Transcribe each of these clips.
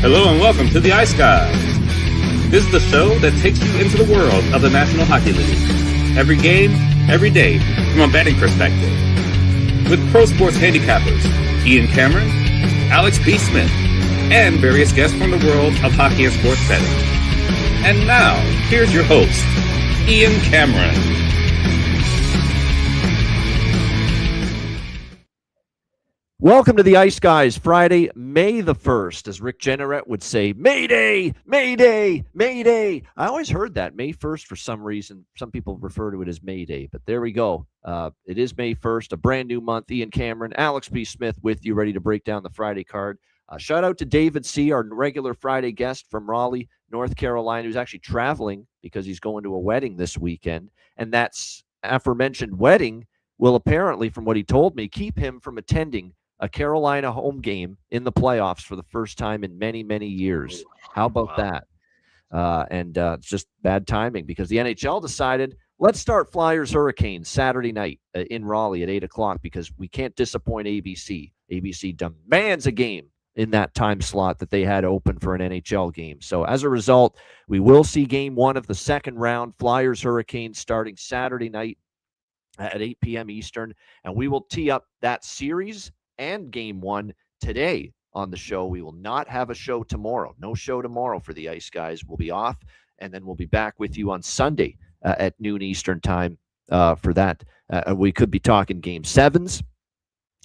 Hello and welcome to the Ice Guys. This is the show that takes you into the world of the National Hockey League. Every game, every day, from a betting perspective. With pro sports handicappers, Ian Cameron, Alex P. Smith, and various guests from the world of hockey and sports betting. And now, here's your host, Ian Cameron. Welcome to the Ice Guys, Friday, May the 1st. As Rick Jenneret would say, Mayday, Mayday, Mayday. I always heard that, May 1st, for some reason. Some people refer to it as Mayday, but there we go. It is May 1st, a brand new month. Ian Cameron, Alex P. Smith with you, ready to break down the Friday card. Shout out to David C., our regular Friday guest from Raleigh, North Carolina, who's actually traveling because he's going to a wedding this weekend. And that's aforementioned wedding will apparently, from what he told me, keep him from attending a Carolina home game in the playoffs for the first time in many, many years. How about that? It's just bad timing because the NHL decided, let's start Flyers Hurricanes Saturday night in Raleigh at 8 o'clock because we can't disappoint ABC. ABC demands a game in that time slot that they had open for an NHL game. So as a result, we will see game one of the second round, Flyers Hurricanes, starting Saturday night at 8 p.m. Eastern. And we will tee up that series and game one today on the show. We will not have a show tomorrow. No show tomorrow for the Ice Guys. We'll be off, and then we'll be back with you on Sunday at noon Eastern time for that. We could be talking game sevens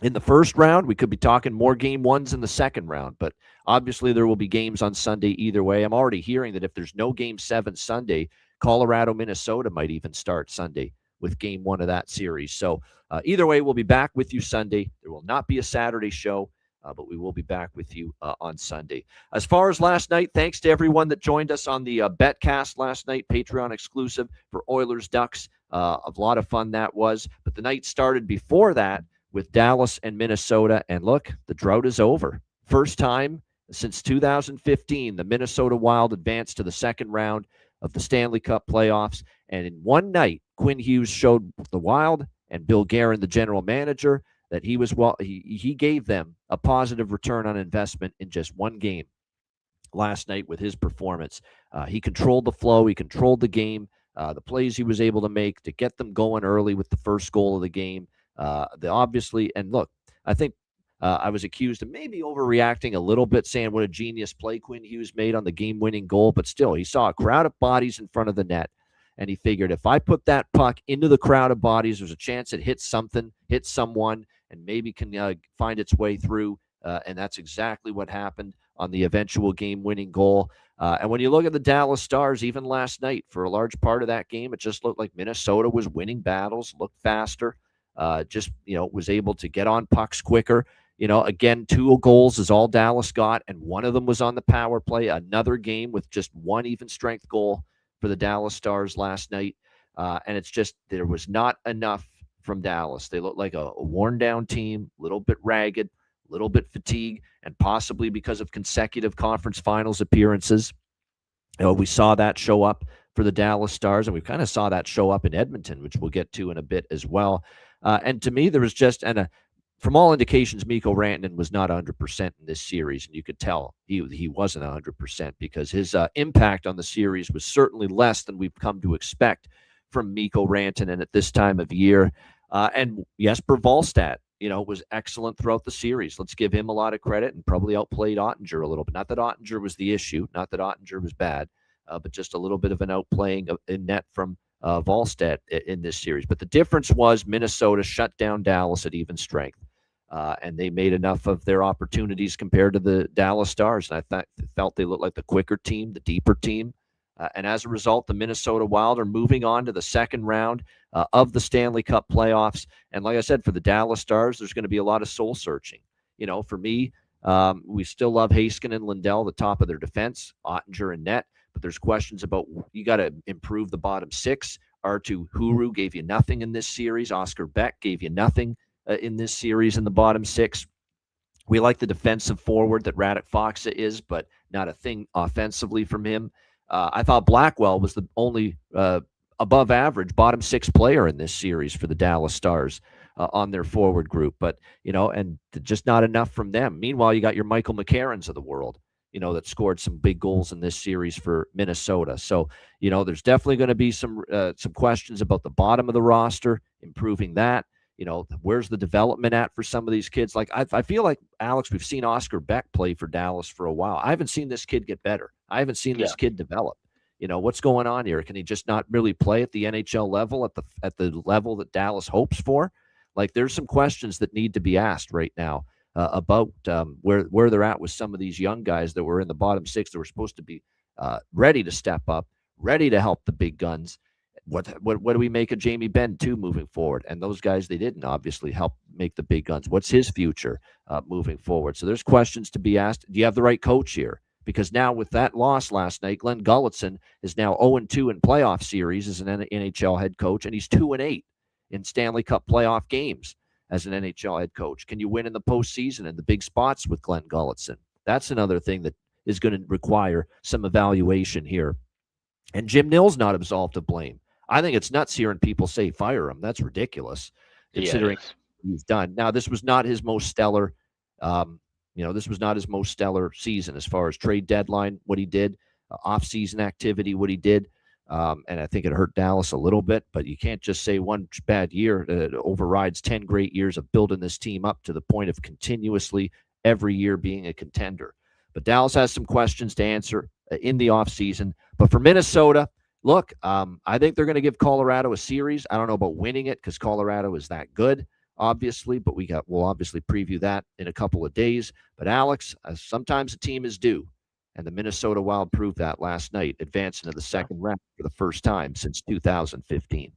in the first round. We could be talking more game ones in the second round, but obviously there will be games on Sunday either way. I'm already hearing that if there's no game seven Sunday, Colorado, Minnesota might even start Sunday with game one of that series. So either way, we'll be back with you Sunday. There will not be a Saturday show, but we will be back with you on Sunday. As far as last night, thanks to everyone that joined us on the BetCast last night, Patreon exclusive for Oilers Ducks. A lot of fun that was. But the night started before that with Dallas and Minnesota. And look, the drought is over. First time since 2015, the Minnesota Wild advanced to the second round of the Stanley Cup playoffs. And in one night, Quinn Hughes showed the Wild and Bill Guerin, the general manager, that he gave them a positive return on investment in just one game last night with his performance. He controlled the flow. He controlled the game, the plays he was able to make to get them going early with the first goal of the game. And look, I think I was accused of maybe overreacting a little bit, saying what a genius play Quinn Hughes made on the game-winning goal, but still, he saw a crowd of bodies in front of the net. And he figured if I put that puck into the crowd of bodies, there's a chance it hits something, hits someone, and maybe can find its way through. And that's exactly what happened on the eventual game-winning goal. And when you look at the Dallas Stars, even last night, for a large part of that game, it just looked like Minnesota was winning battles, looked faster, was able to get on pucks quicker. Again, 2 goals is all Dallas got, and one of them was on the power play. Another game with just one even-strength goal for the Dallas Stars last night. And it's just there was not enough from Dallas. They looked like a worn-down team, a little bit ragged, a little bit fatigued, and possibly because of consecutive conference finals appearances. We saw that show up for the Dallas Stars, and we kind of saw that show up in Edmonton, which we'll get to in a bit as well. And to me, there was just from all indications, Mikko Rantanen was not 100% in this series, and you could tell he wasn't 100% because his impact on the series was certainly less than we've come to expect from Mikko Rantanen at this time of year. And Jesper Wallstedt, was excellent throughout the series. Let's give him a lot of credit and probably outplayed Ottinger a little bit. Not that Ottinger was the issue, not that Ottinger was bad, but just a little bit of an outplaying in net from Wallstedt in this series. But the difference was Minnesota shut down Dallas at even strength. And they made enough of their opportunities compared to the Dallas Stars. And I felt they looked like the quicker team, the deeper team. And as a result, the Minnesota Wild are moving on to the second round of the Stanley Cup playoffs. And like I said, for the Dallas Stars, there's going to be a lot of soul searching. For me, we still love Haskin and Lindell, the top of their defense, Ottinger and net. But there's questions about you got to improve the bottom six. Arttu Huru gave you nothing in this series. Oscar Beck gave you nothing in this series in the bottom six. We like the defensive forward that Radek Faksa is, but not a thing offensively from him. I thought Blackwell was the only above average bottom six player in this series for the Dallas Stars on their forward group, but and just not enough from them. Meanwhile, you got your Michael McCarrons of the world, that scored some big goals in this series for Minnesota. So, there's definitely going to be some questions about the bottom of the roster, improving that. Where's the development at for some of these kids? Like, I feel like, Alex, we've seen Oscar Beck play for Dallas for a while. I haven't seen this kid get better. I haven't seen Yeah. this kid develop. What's going on here? Can he just not really play at the NHL level, at the level that Dallas hopes for? Like, there's some questions that need to be asked right now about where they're at with some of these young guys that were in the bottom six that were supposed to be ready to step up, ready to help the big guns. What do we make of Jamie Benn too moving forward? And those guys, they didn't obviously help make the big guns. What's his future moving forward? So there's questions to be asked. Do you have the right coach here? Because now with that loss last night, Glenn Gulletson is now 0-2 in playoff series as an NHL head coach, and he's 2-8 in Stanley Cup playoff games as an NHL head coach. Can you win in the postseason in the big spots with Glenn Gulletson? That's another thing that is going to require some evaluation here. And Jim Nill's not absolved of blame. I think it's nuts hearing people say fire him. That's ridiculous, considering he's done. Now, this was not his most stellar this was not his most stellar season as far as trade deadline, what he did, off-season activity, what he did. And I think it hurt Dallas a little bit, but you can't just say one bad year overrides 10 great years of building this team up to the point of continuously every year being a contender. But Dallas has some questions to answer in the offseason. But for Minnesota, look, I think they're going to give Colorado a series. I don't know about winning it because Colorado is that good, obviously, but we'll obviously preview that in a couple of days. But Alex, sometimes a team is due, and the Minnesota Wild proved that last night, advancing to the second round for the first time since 2015.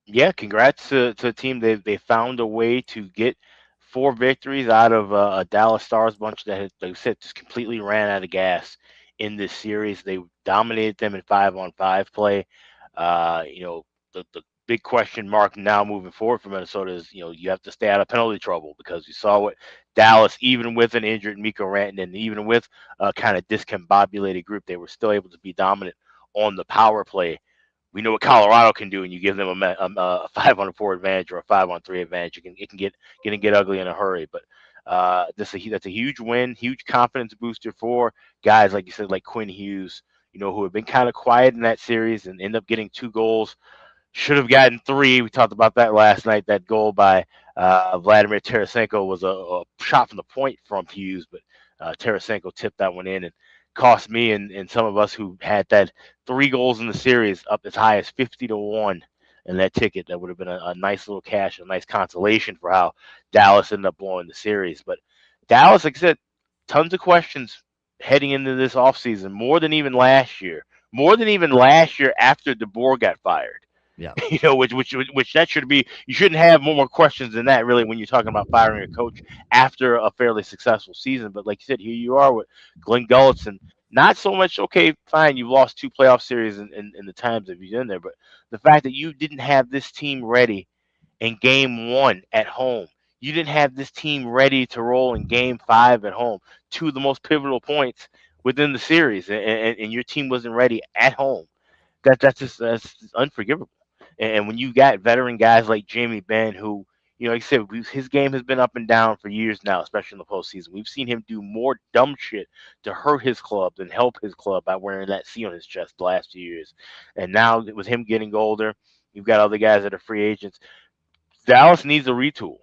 Yeah, congrats to the team. They found a way to get 4 victories out of a Dallas Stars bunch that had, like I said, just completely ran out of gas in this series. They dominated them in 5-on-5 play. The big question mark now moving forward for Minnesota is, you have to stay out of penalty trouble, because you saw what Dallas, even with an injured Mikko Rantanen, even with a kind of discombobulated group, they were still able to be dominant on the power play. We know what Colorado can do, and you give them a 5-on-4 advantage or a 5-on-3 advantage. It can get ugly in a hurry. But that's a huge win, huge confidence booster for guys like you said, like Quinn Hughes, who have been kind of quiet in that series and end up getting 2 goals. Should have gotten 3. We talked about that last night. That goal by Vladimir Tarasenko was a shot from the point from Hughes, but Tarasenko tipped that one in and cost me and some of us who had that 3 goals in the series up as high as 50-1 in that ticket. That would have been a nice little cash, a nice consolation for how Dallas ended up blowing the series. But Dallas, like I said, tons of questions heading into this offseason, more than even last year after DeBoer got fired. Yeah. Which that should be. You shouldn't have more questions than that, really, when you're talking about firing a coach after a fairly successful season. But like you said, here you are with Glenn Gulletson. Not so much, okay, fine, you've lost 2 playoff series in the times that you've been there, but the fact that you didn't have this team ready in game 1 at home. You didn't have this team ready to roll in game 5 at home. 2 of the most pivotal points within the series, and your team wasn't ready at home. That's unforgivable. And when you got veteran guys like Jamie Benn, who, like I said, his game has been up and down for years now, especially in the postseason. We've seen him do more dumb shit to hurt his club than help his club by wearing that C on his chest the last few years. And now with him getting older, you've got other guys that are free agents. Dallas needs a retool,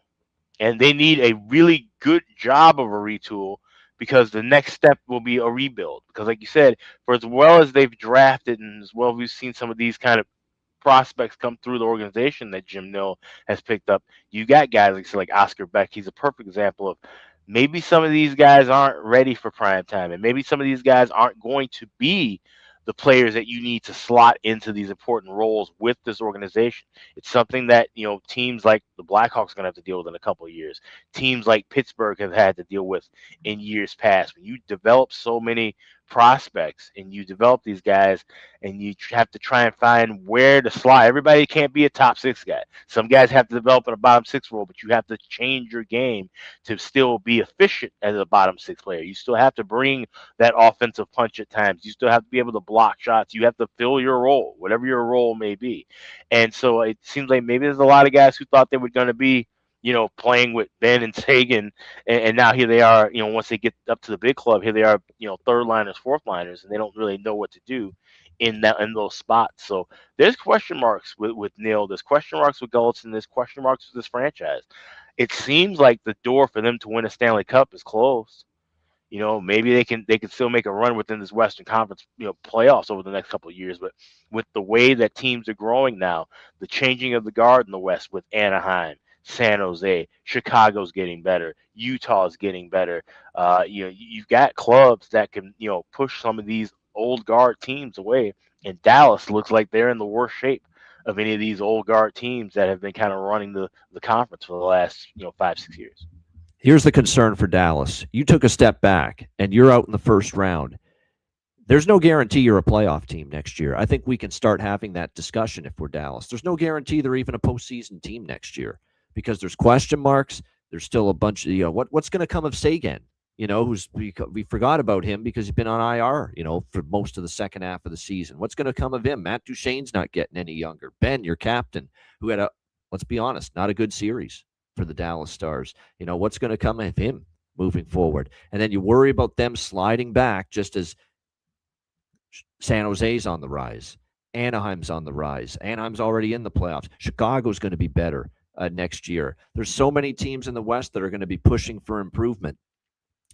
and they need a really good job of a retool, because the next step will be a rebuild. Because like you said, for as well as they've drafted and as well as we've seen some of these kind of prospects come through the organization that Jim Nill has picked up, you got guys like Oscar Beck. He's a perfect example of maybe some of these guys aren't ready for prime time, and maybe some of these guys aren't going to be the players that you need to slot into these important roles with this organization. It's something that, teams like the Blackhawks are going to have to deal with in a couple of years. Teams like Pittsburgh have had to deal with in years past. When you develop so many prospects and you develop these guys and you have to try and find where to slot. Everybody can't be a top 6 guy. Some guys have to develop in a bottom 6 role, but you have to change your game to still be efficient as a bottom 6 player. You still have to bring that offensive punch at times. You still have to be able to block shots. You have to fill your role, whatever your role may be. And so it seems like maybe there's a lot of guys who thought they were going to be, playing with Ben and Sagan, and now here they are, once they get up to the big club, here they are, third liners, fourth liners, and they don't really know what to do in those spots. So there's question marks with Neil. There's question marks with Gulletson. There's question marks with this franchise. It seems like the door for them to win a Stanley Cup is closed. Maybe they can still make a run within this Western Conference, playoffs over the next couple of years. But with the way that teams are growing now, the changing of the guard in the West with Anaheim, San Jose, Chicago's getting better, Utah's getting better. You've got clubs that can, push some of these old guard teams away. And Dallas looks like they're in the worst shape of any of these old guard teams that have been kind of running the conference for the last, 5-6 years. Here's the concern for Dallas. You took a step back, and you're out in the first round. There's no guarantee you're a playoff team next year. I think we can start having that discussion if we're Dallas. There's no guarantee they're even a postseason team next year because there's question marks. There's still a bunch of, what's going to come of Sagan, we forgot about him because he's been on IR, for most of the second half of the season. What's going to come of him? Matt Duchene's not getting any younger. Ben, your captain, who had let's be honest, not a good series for the Dallas Stars. What's going to come of him moving forward? And then you worry about them sliding back just as San Jose's on the rise. Anaheim's on the rise. Anaheim's already in the playoffs. Chicago's going to be better next year. There's so many teams in the West that are going to be pushing for improvement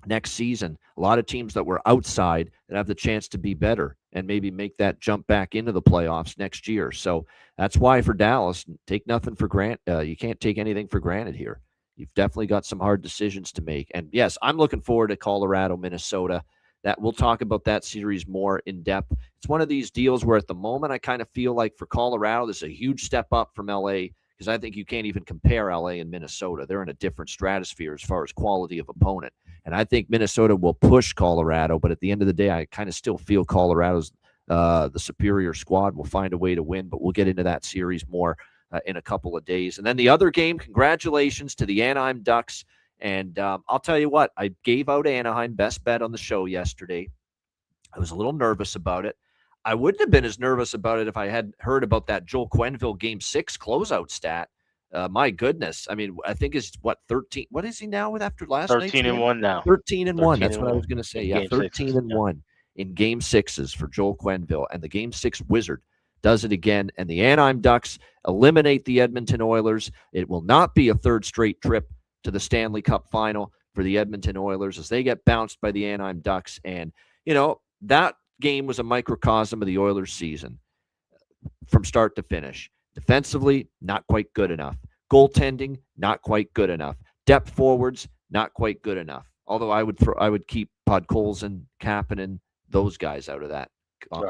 next season. A lot of teams that were outside that have the chance to be better and maybe make that jump back into the playoffs next year. So that's why for Dallas, take nothing for granted. You can't take anything for granted here. You've definitely got some hard decisions to make. And yes, I'm looking forward to Colorado, Minnesota. That we'll talk about that series more in depth. It's one of these deals where at the moment I kind of feel like for Colorado, this is a huge step up from LA because I think you can't even compare LA and Minnesota. They're in a different stratosphere as far as quality of opponent. And I think Minnesota will push Colorado, but at the end of the day, I kind of still feel Colorado's the superior squad will find a way to win, but we'll get into that series more in a couple of days. And then the other game, congratulations to the Anaheim Ducks. And I'll tell you what, I gave out Anaheim best bet on the show yesterday. I was a little nervous about it. I wouldn't have been as nervous about it if I had heard about that Joel Quenneville Game 6 closeout stat. My goodness. I mean, I think it's 13. What is he now with after last night? 13-1 now. 13-1. That's what I was going to say. Yeah, 13-1 in Game 6s for Joel Quenneville. And the Game 6 Wizard does it again. And the Anaheim Ducks eliminate the Edmonton Oilers. It will not be a third straight trip to the Stanley Cup final for the Edmonton Oilers as they get bounced by the Anaheim Ducks. And, that game was a microcosm of the Oilers season from start to finish. Defensively, not quite good enough. Goaltending, not quite good enough. Depth forwards, not quite good enough. Although I would keep Podkolzin, Kapanen, those guys out of that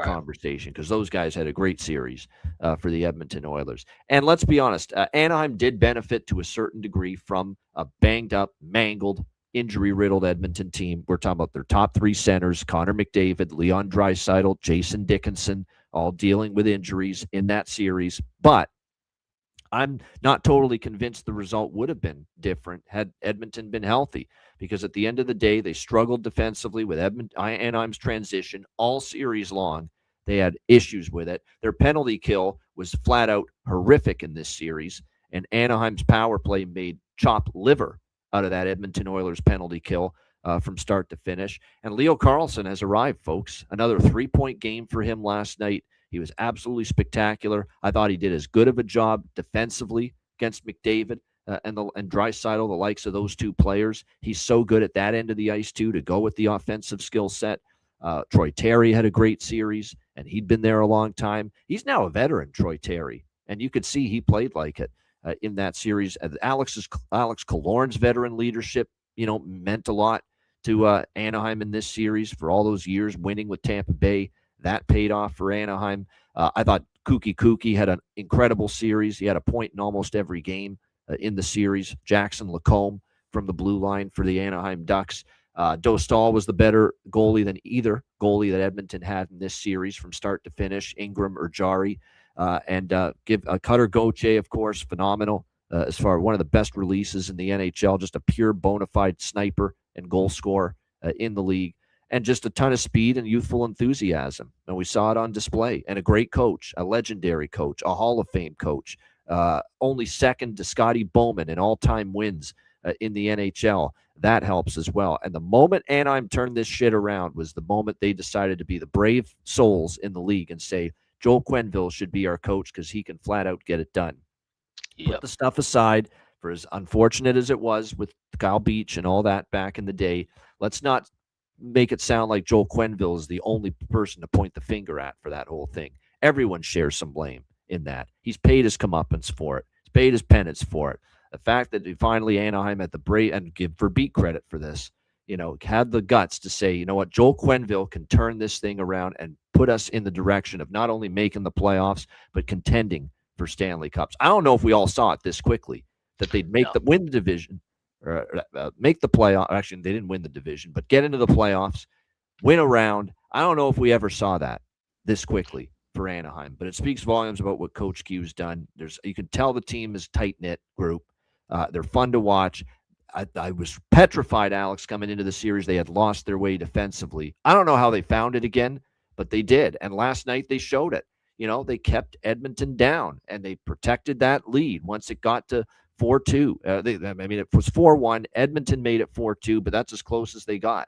conversation because those guys had a great series for the Edmonton Oilers. And let's be honest, Anaheim did benefit to a certain degree from a banged-up, mangled, injury-riddled Edmonton team. We're talking about their top three centers, Connor McDavid, Leon Draisaitl, Jason Dickinson, all dealing with injuries in that series. But I'm not totally convinced the result would have been different had Edmonton been healthy, because at the end of the day, they struggled defensively with Anaheim's transition all series long. They had issues with it. Their penalty kill was flat out horrific in this series, and Anaheim's power play made chopped liver out of that Edmonton Oilers penalty kill from start to finish. And Leo Carlsson has arrived, folks. Another 3-point game for him last night. He was absolutely spectacular. I thought he did as good of a job defensively against McDavid and Draisaitl, the likes of those two players. He's so good at that end of the ice, too, to go with the offensive skill set. Troy Terry had a great series, and he'd been there a long time. He's now a veteran, Troy Terry, and you could see he played like it in that series. Alex Killorn's veteran leadership, meant a lot to Anaheim in this series for all those years winning with Tampa Bay. That paid off for Anaheim. I thought Kuki had an incredible series. He had a point in almost every game in the series. Jackson Lacombe from the blue line for the Anaheim Ducks. Dostal was the better goalie than either goalie that Edmonton had in this series from start to finish, Ingram or Jari. Give Cutter Gauthier, of course, phenomenal as far as one of the best releases in the NHL, just a pure bona fide sniper and goal scorer in the league. And just a ton of speed and youthful enthusiasm. And we saw it on display. And a great coach, a legendary coach, a Hall of Fame coach, only second to Scotty Bowman in all-time wins in the NHL. That helps as well. And the moment Anaheim turned this shit around was the moment they decided to be the brave souls in the league and say, Joel Quenneville should be our coach because he can flat out get it done. Put the stuff aside, for as unfortunate as it was with Kyle Beach and all that back in the day, let's not make it sound like Joel Quenneville is the only person to point the finger at for that whole thing. Everyone shares some blame in that. He's paid his comeuppance for it. He's paid his penance for it. The fact that finally Anaheim at the break, and give Verbeek credit for this, had the guts to say, you know what, Joel Quenneville can turn this thing around and put us in the direction of not only making the playoffs, but contending for Stanley Cups. I don't know if we all saw it this quickly, that they'd win the division, or make the playoff. Actually, they didn't win the division, but get into the playoffs, win a round. I don't know if we ever saw that this quickly for Anaheim, but it speaks volumes about what Coach Q's done. You can tell the team is tight-knit group. They're fun to watch. I was petrified, Alex, coming into the series. They had lost their way defensively. I don't know how they found it again, but they did. And last night they showed it. They kept Edmonton down, and they protected that lead once it got to 4-2. It was 4-1. Edmonton made it 4-2, but that's as close as they got.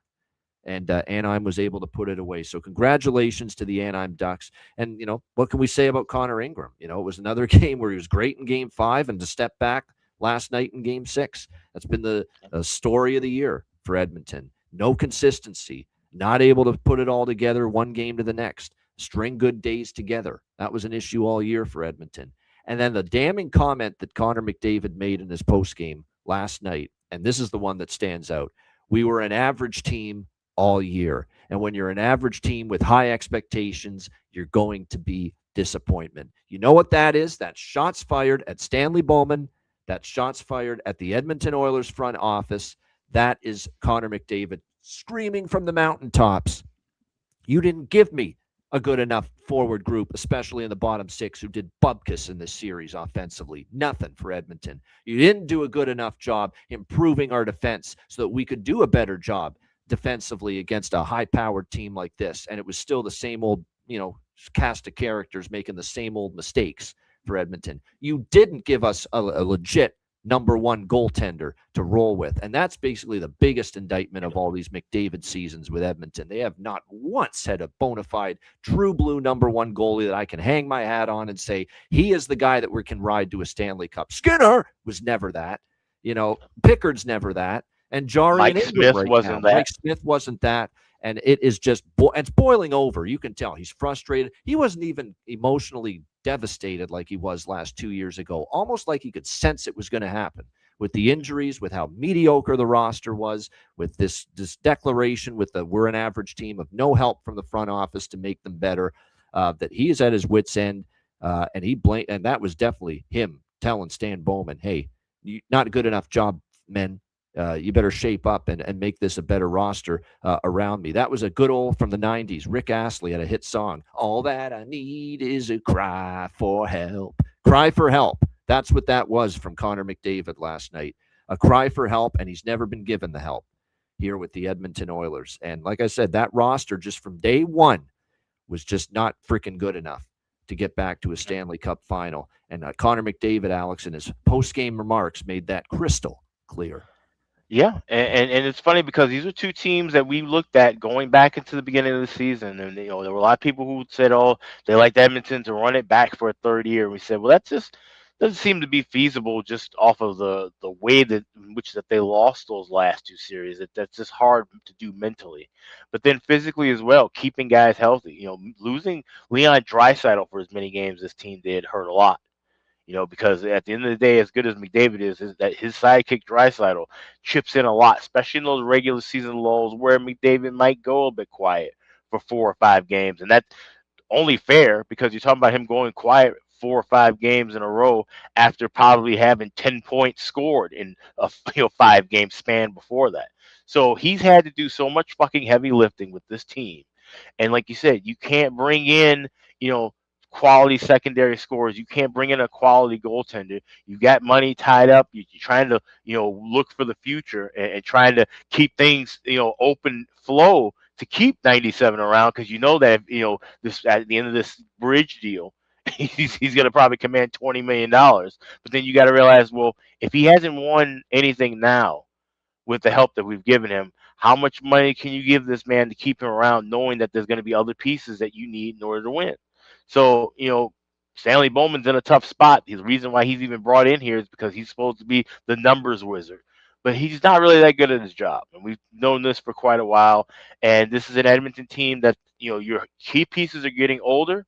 And Anaheim was able to put it away. So congratulations to the Anaheim Ducks. And, what can we say about Connor Ingram? It was another game where he was great in Game 5 and to step back last night in Game 6. That's been the story of the year for Edmonton. No consistency, not able to put it all together one game to the next. String good days together. That was an issue all year for Edmonton. And then the damning comment that Connor McDavid made in his postgame last night, and this is the one that stands out. We were an average team all year. And when you're an average team with high expectations, you're going to be disappointment. You know what that is? That's shots fired at Stanley Bowman. That's shots fired at the Edmonton Oilers front office. That is Connor McDavid screaming from the mountaintops. You didn't give me a good enough forward group, especially in the bottom six, who did bupkis in this series offensively. Nothing for Edmonton. You didn't do a good enough job improving our defense so that we could do a better job defensively against a high-powered team like this. And it was still the same old, cast of characters making the same old mistakes for Edmonton. You didn't give us a legit number one goaltender to roll with. And that's basically the biggest indictment of all these McDavid seasons with Edmonton. They have not once had a bona fide true blue number one goalie that I can hang my hat on and say, he is the guy that we can ride to a Stanley Cup. Skinner was never that. Pickard's never that. And Jarry Mike Smith wasn't that. Mike Smith wasn't that. And it is just, it's boiling over. You can tell he's frustrated. He wasn't even emotionally devastated like he was last 2 years ago, almost like he could sense it was going to happen with the injuries, with how mediocre the roster was, with this declaration with the we're an average team of no help from the front office to make them better, that he is at his wit's end, and that was definitely him telling Stan Bowman, hey, not a good enough job, men. You better shape up and make this a better roster around me. That was a good old from the 90s. Rick Astley had a hit song. All that I need is a cry for help. Cry for help. That's what that was from Connor McDavid last night. A cry for help, and he's never been given the help here with the Edmonton Oilers. And like I said, that roster just from day one was just not freaking good enough to get back to a Stanley Cup final. And Connor McDavid, Alex, in his post-game remarks made that crystal clear. Yeah, and it's funny because these are two teams that we looked at going back into the beginning of the season, and there were a lot of people who said, "Oh, they liked Edmonton to run it back for a third year." We said, "Well, that just doesn't seem to be feasible, just off of the way that in which that they lost those last two series. That's just hard to do mentally, but then physically as well, keeping guys healthy. Losing Leon Draisaitl for as many games as this team did hurt a lot." Because at the end of the day, as good as McDavid is that his sidekick Draisaitl chips in a lot, especially in those regular season lulls where McDavid might go a bit quiet for 4 or 5 games. And that's only fair because you're talking about him going quiet 4 or 5 games in a row after probably having 10 points scored in a 5-game span before that. So he's had to do so much fucking heavy lifting with this team. And like you said, you can't bring in, quality secondary scorers. You can't bring in a quality goaltender. You've got money tied up. You're trying to, look for the future and trying to keep things, open flow to keep 97 around because that, this at the end of this bridge deal, he's going to probably command $20 million. But then you got to realize, well, if he hasn't won anything now with the help that we've given him, how much money can you give this man to keep him around, knowing that there's going to be other pieces that you need in order to win? So, Stanley Bowman's in a tough spot. The reason why he's even brought in here is because he's supposed to be the numbers wizard. But he's not really that good at his job. And we've known this for quite a while. And this is an Edmonton team that, your key pieces are getting older.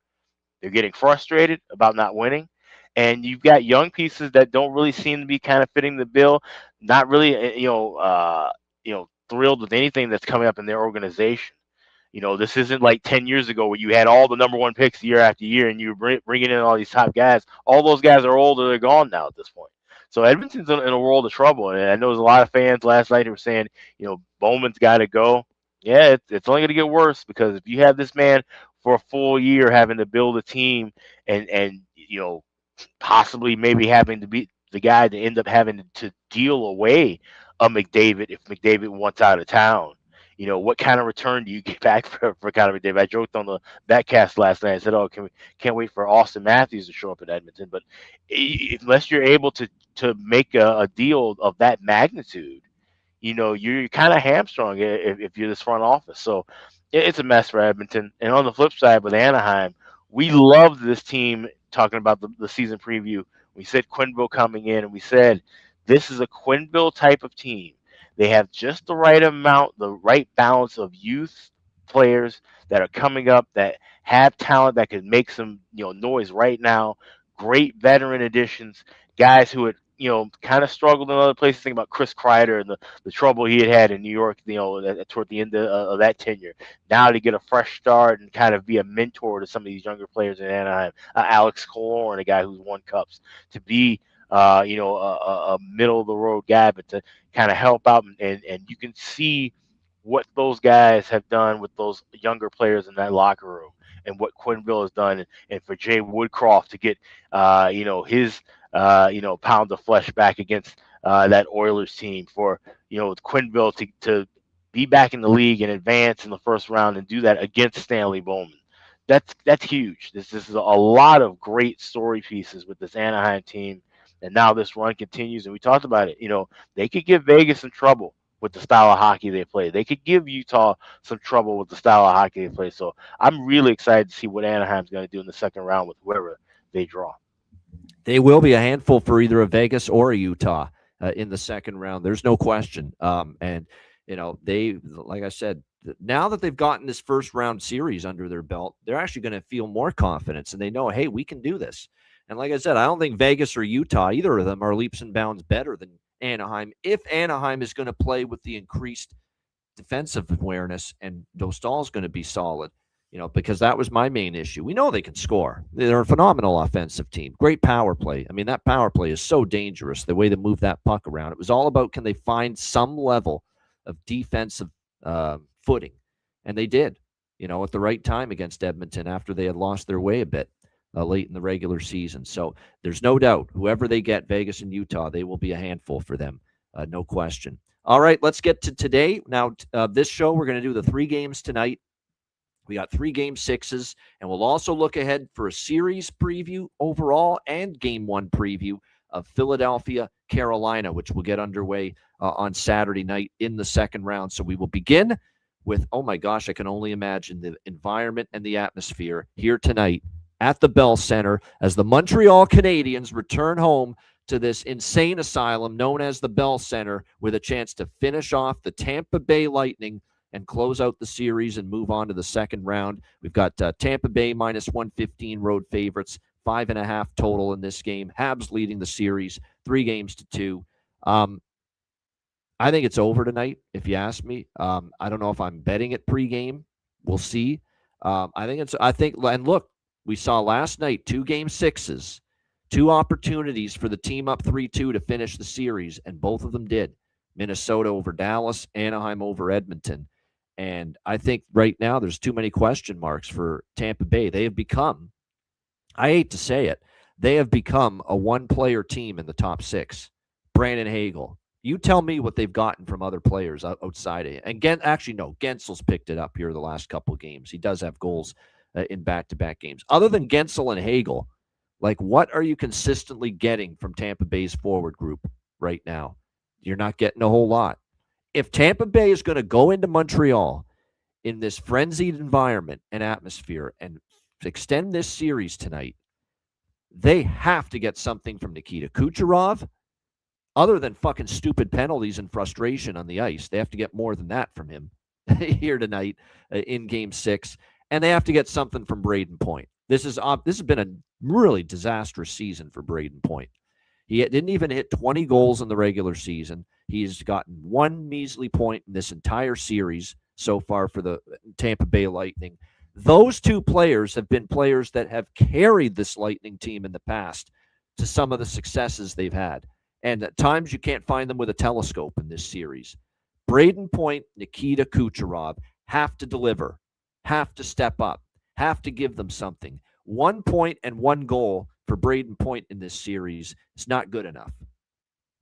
They're getting frustrated about not winning. And you've got young pieces that don't really seem to be kind of fitting the bill, not really, thrilled with anything that's coming up in their organization. This isn't like 10 years ago where you had all the number one picks year after year and you were bringing in all these top guys. All those guys are older. They're gone now at this point. So Edmonton's in a world of trouble. And I know there's a lot of fans last night who were saying, Bowman's got to go. Yeah, it's only going to get worse, because if you have this man for a full year having to build a team and possibly maybe having to be the guy to end up having to deal away a McDavid if McDavid wants out of town. What kind of return do you get back for Connor McDavid? I joked on the Batcast last night. I said, "Oh, can't wait for Austin Matthews to show up in Edmonton." But unless you're able to make a deal of that magnitude, you're kind of hamstrung if you're this front office. So it's a mess for Edmonton. And on the flip side, with Anaheim, we loved this team. Talking about the season preview, we said Quenneville coming in, and we said this is a Quenneville type of team. They have just the right amount, the right balance of youth players that are coming up that have talent that could make some noise right now. Great veteran additions, guys who had kind of struggled in other places. Think about Chris Kreider and the trouble he had in New York, toward the end of that tenure. Now to get a fresh start and kind of be a mentor to some of these younger players in Anaheim. Alex Killorn, a guy who's won cups, to be a middle of the road guy, but to kind of help out, and you can see what those guys have done with those younger players in that locker room, and what Quenneville has done, and for Jay Woodcroft to get his pound of flesh back against that Oilers team, for Quenneville to be back in the league and advance in the first round and do that against Stanley Bowman. That's huge. This is a lot of great story pieces with this Anaheim team. And now this run continues, and we talked about it. They could give Vegas some trouble with the style of hockey they play. They could give Utah some trouble with the style of hockey they play. So I'm really excited to see what Anaheim's going to do in the second round with whoever they draw. They will be a handful for either a Vegas or a Utah in the second round. There's no question. And they, like I said, now that they've gotten this first round series under their belt, they're actually going to feel more confidence, and they know, hey, we can do this. And like I said, I don't think Vegas or Utah, either of them, are leaps and bounds better than Anaheim, if Anaheim is going to play with the increased defensive awareness and Dostal's going to be solid, because that was my main issue. We know they can score. They're a phenomenal offensive team. Great power play. I mean, that power play is so dangerous, the way they move that puck around. It was all about, can they find some level of defensive footing? And they did, at the right time against Edmonton after they had lost their way a bit. Late in the regular season. So there's no doubt, whoever they get, Vegas and Utah, they will be a handful for them. No question. All right, let's get to today. Now, this show, we're going to do the 3 games tonight. We got 3 game 6s, and we'll also look ahead for a series preview overall and game 1 preview of Philadelphia, Carolina, which will get underway on Saturday night in the second round. So we will begin with, oh my gosh, I can only imagine the environment and the atmosphere here tonight at the Bell Center as the Montreal Canadiens return home to this insane asylum known as the Bell Center, with a chance to finish off the Tampa Bay Lightning and close out the series and move on to the second round. We've got Tampa Bay minus 115 road favorites, 5.5 total in this game. Habs leading the series 3-2. I think it's over tonight, if you ask me. I don't know if I'm betting it pregame. We'll see. And look, we saw last night 2 game 6s, 2 opportunities for the team up 3-2 to finish the series, and both of them did. Minnesota over Dallas, Anaheim over Edmonton. And I think right now there's too many question marks for Tampa Bay. They have become, I hate to say it, they have become a one-player team in the top 6. Brandon Hagel. You tell me what they've gotten from other players outside of it. And Genssel's picked it up here the last couple of games. He does have goals in back-to-back games. Other than Gensel and Hagel, like, what are you consistently getting from Tampa Bay's forward group right now? You're not getting a whole lot. If Tampa Bay is going to go into Montreal in this frenzied environment and atmosphere and extend this series tonight, they have to get something from Nikita Kucherov other than fucking stupid penalties and frustration on the ice. They have to get more than that from him here tonight in Game 6, and they have to get something from Braden Point. This has been a really disastrous season for Braden Point. He didn't even hit 20 goals in the regular season. He's gotten one measly point in this entire series so far for the Tampa Bay Lightning. Those two players have been players that have carried this Lightning team in the past to some of the successes they've had. And at times you can't find them with a telescope in this series. Braden Point, Nikita Kucherov have to deliver, have to step up, have to give them something. 1 point and 1 goal for Braden Point in this series is not good enough.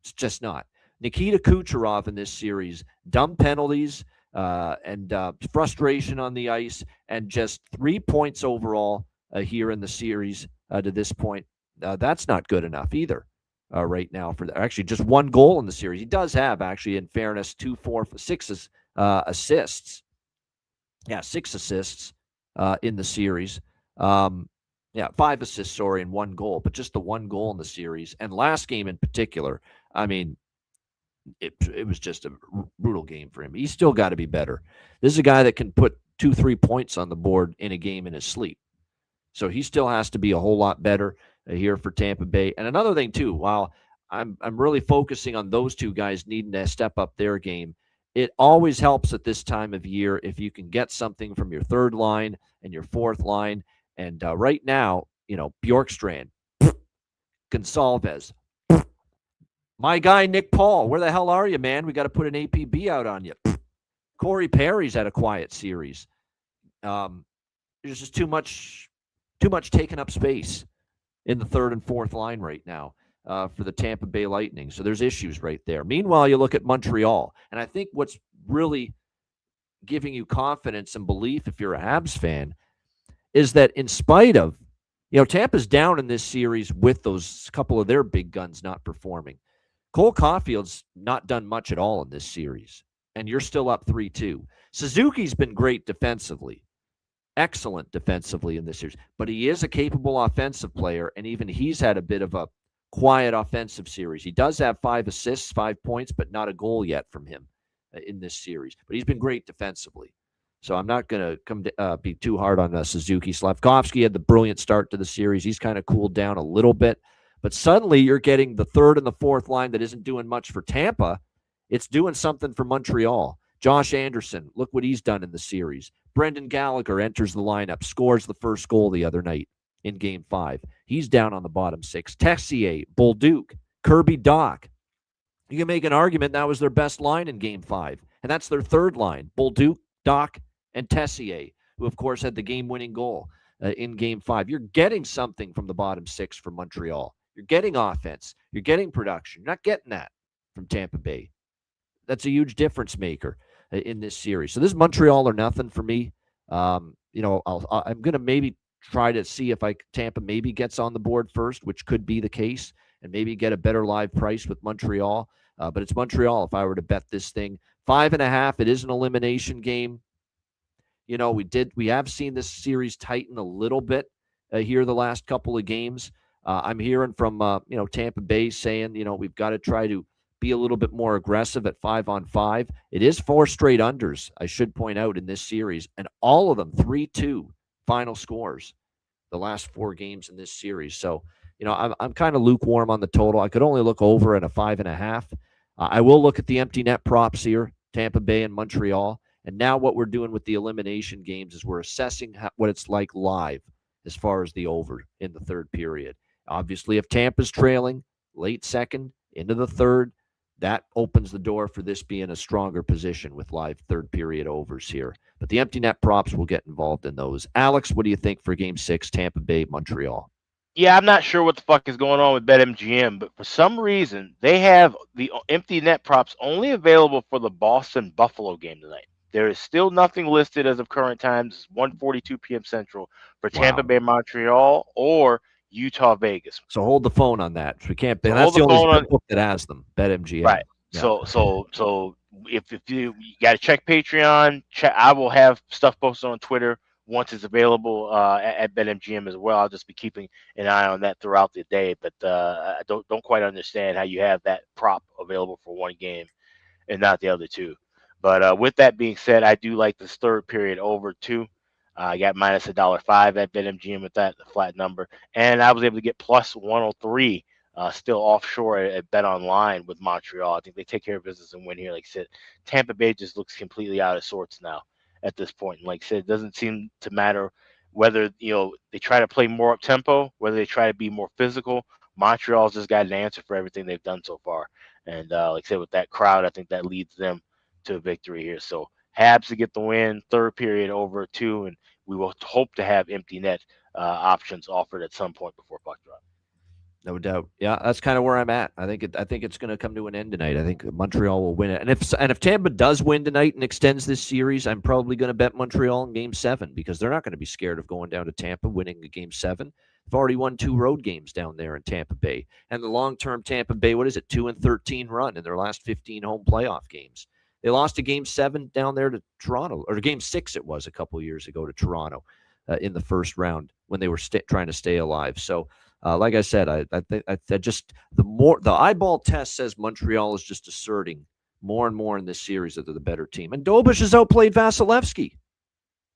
It's just not. Nikita Kucherov in this series, dumb penalties and frustration on the ice, and just 3 points overall here in the series to this point. That's not good enough either right now. Actually, just 1 goal in the series. He does have, actually, in fairness, 6 assists. Yeah, 6 assists in the series. 5 assists, and 1 goal, but just the 1 goal in the series. And last game in particular, I mean, it was just a brutal game for him. He's still got to be better. This is a guy that can put 2-3 points on the board in a game in his sleep. So he still has to be a whole lot better here for Tampa Bay. And another thing, too, while I'm really focusing on those two guys needing to step up their game, it always helps at this time of year if you can get something from your third line and your fourth line. And right now, Bjorkstrand, Gonsalves, my guy Nick Paul, where the hell are you, man? We got to put an APB out on you. Corey Perry's had a quiet series. There's just too much taking up space in the third and fourth line right now for the Tampa Bay Lightning. So there's issues right there. Meanwhile, you look at Montreal, and I think what's really giving you confidence and belief if you're a Habs fan is that in spite of, Tampa's down in this series with those couple of their big guns not performing. Cole Caulfield's not done much at all in this series, and you're still up 3-2. Suzuki's been great defensively, excellent defensively in this series, but he is a capable offensive player, and even he's had a bit of a quiet offensive series. He does have 5 assists, 5 points, but not a goal yet from him in this series. But he's been great defensively. So I'm not going to be too hard on Suzuki. Slavkovsky had the brilliant start to the series. He's kind of cooled down a little bit. But suddenly you're getting the third and the fourth line that isn't doing much for Tampa. It's doing something for Montreal. Josh Anderson, look what he's done in the series. Brendan Gallagher enters the lineup, scores the first goal the other night in Game 5. He's down on the bottom 6. Tessier, Bolduc, Kirby Dach. You can make an argument that was their best line in Game 5, and that's their third line. Bolduc, Dach, and Tessier, who, of course, had the game-winning goal in Game 5. You're getting something from the bottom 6 for Montreal. You're getting offense. You're getting production. You're not getting that from Tampa Bay. That's a huge difference maker in this series. So this is Montreal or nothing for me. I'm going to maybe try to see if Tampa maybe gets on the board first, which could be the case, and maybe get a better live price with Montreal. But it's Montreal if I were to bet this thing. 5.5, it is an elimination game. We have seen this series tighten a little bit here the last couple of games. I'm hearing from, Tampa Bay saying, we've got to try to be a little bit more aggressive at 5-on-5. It is 4 straight unders, I should point out, in this series, and all of them 3-2 final scores the last 4 games in this series. So, I'm kind of lukewarm on the total. I could only look over at a 5.5. I will look at the empty net props here, Tampa Bay and Montreal. And now what we're doing with the elimination games is we're assessing what it's like live as far as the over in the third period. Obviously, if Tampa's trailing late second into the third, that opens the door for this being a stronger position with live third period overs here. But the empty net props will get involved in those. Alex, what do you think for Game 6, Tampa Bay, Montreal? Yeah, I'm not sure what the fuck is going on with BetMGM, but for some reason, they have the empty net props only available for the Boston-Buffalo game tonight. There is still nothing listed as of current times. It's 1:42 p.m. Central for Tampa Wow. Bay, Montreal, or Utah, Vegas. So hold the phone on that. We can't. So And that's hold the the only phone on. book that has them. BetMGM. Right. Yeah. So if you got to check Patreon, I will have stuff posted on Twitter once it's available at BetMGM as well. I'll just be keeping an eye on that throughout the day. But I don't quite understand how you have that prop available for one game and not the other two. But with that being said, I do like this third period over too. I got minus $1.05 at BetMGM with that, the flat number, and I was able to get plus 103 still offshore at Bet Online with Montreal. I think they take care of business and win here. Like I said, Tampa Bay just looks completely out of sorts now at this point. And like I said, it doesn't seem to matter whether they try to play more up tempo, whether they try to be more physical. Montreal's just got an answer for everything they've done so far. And like I said, with that crowd, I think that leads them to a victory here. So Habs to get the win, third period over 2, and we will hope to have empty net options offered at some point before puck drop. No doubt. Yeah, that's kind of where I'm at. I think it's going to come to an end tonight. I think Montreal will win it. And if Tampa does win tonight and extends this series, I'm probably going to bet Montreal in Game 7 because they're not going to be scared of going down to Tampa, winning a Game 7. They've already won 2 road games down there in Tampa Bay. And the long-term Tampa Bay, 2-13 run in their last 15 home playoff games. They lost a Game 7 down there to Toronto, or Game 6 it was a couple years ago to Toronto in the first round when they were trying to stay alive. So, like I said, I think just the eyeball test says Montreal is just asserting more and more in this series that they're the better team. And Dobish has outplayed Vasilevsky.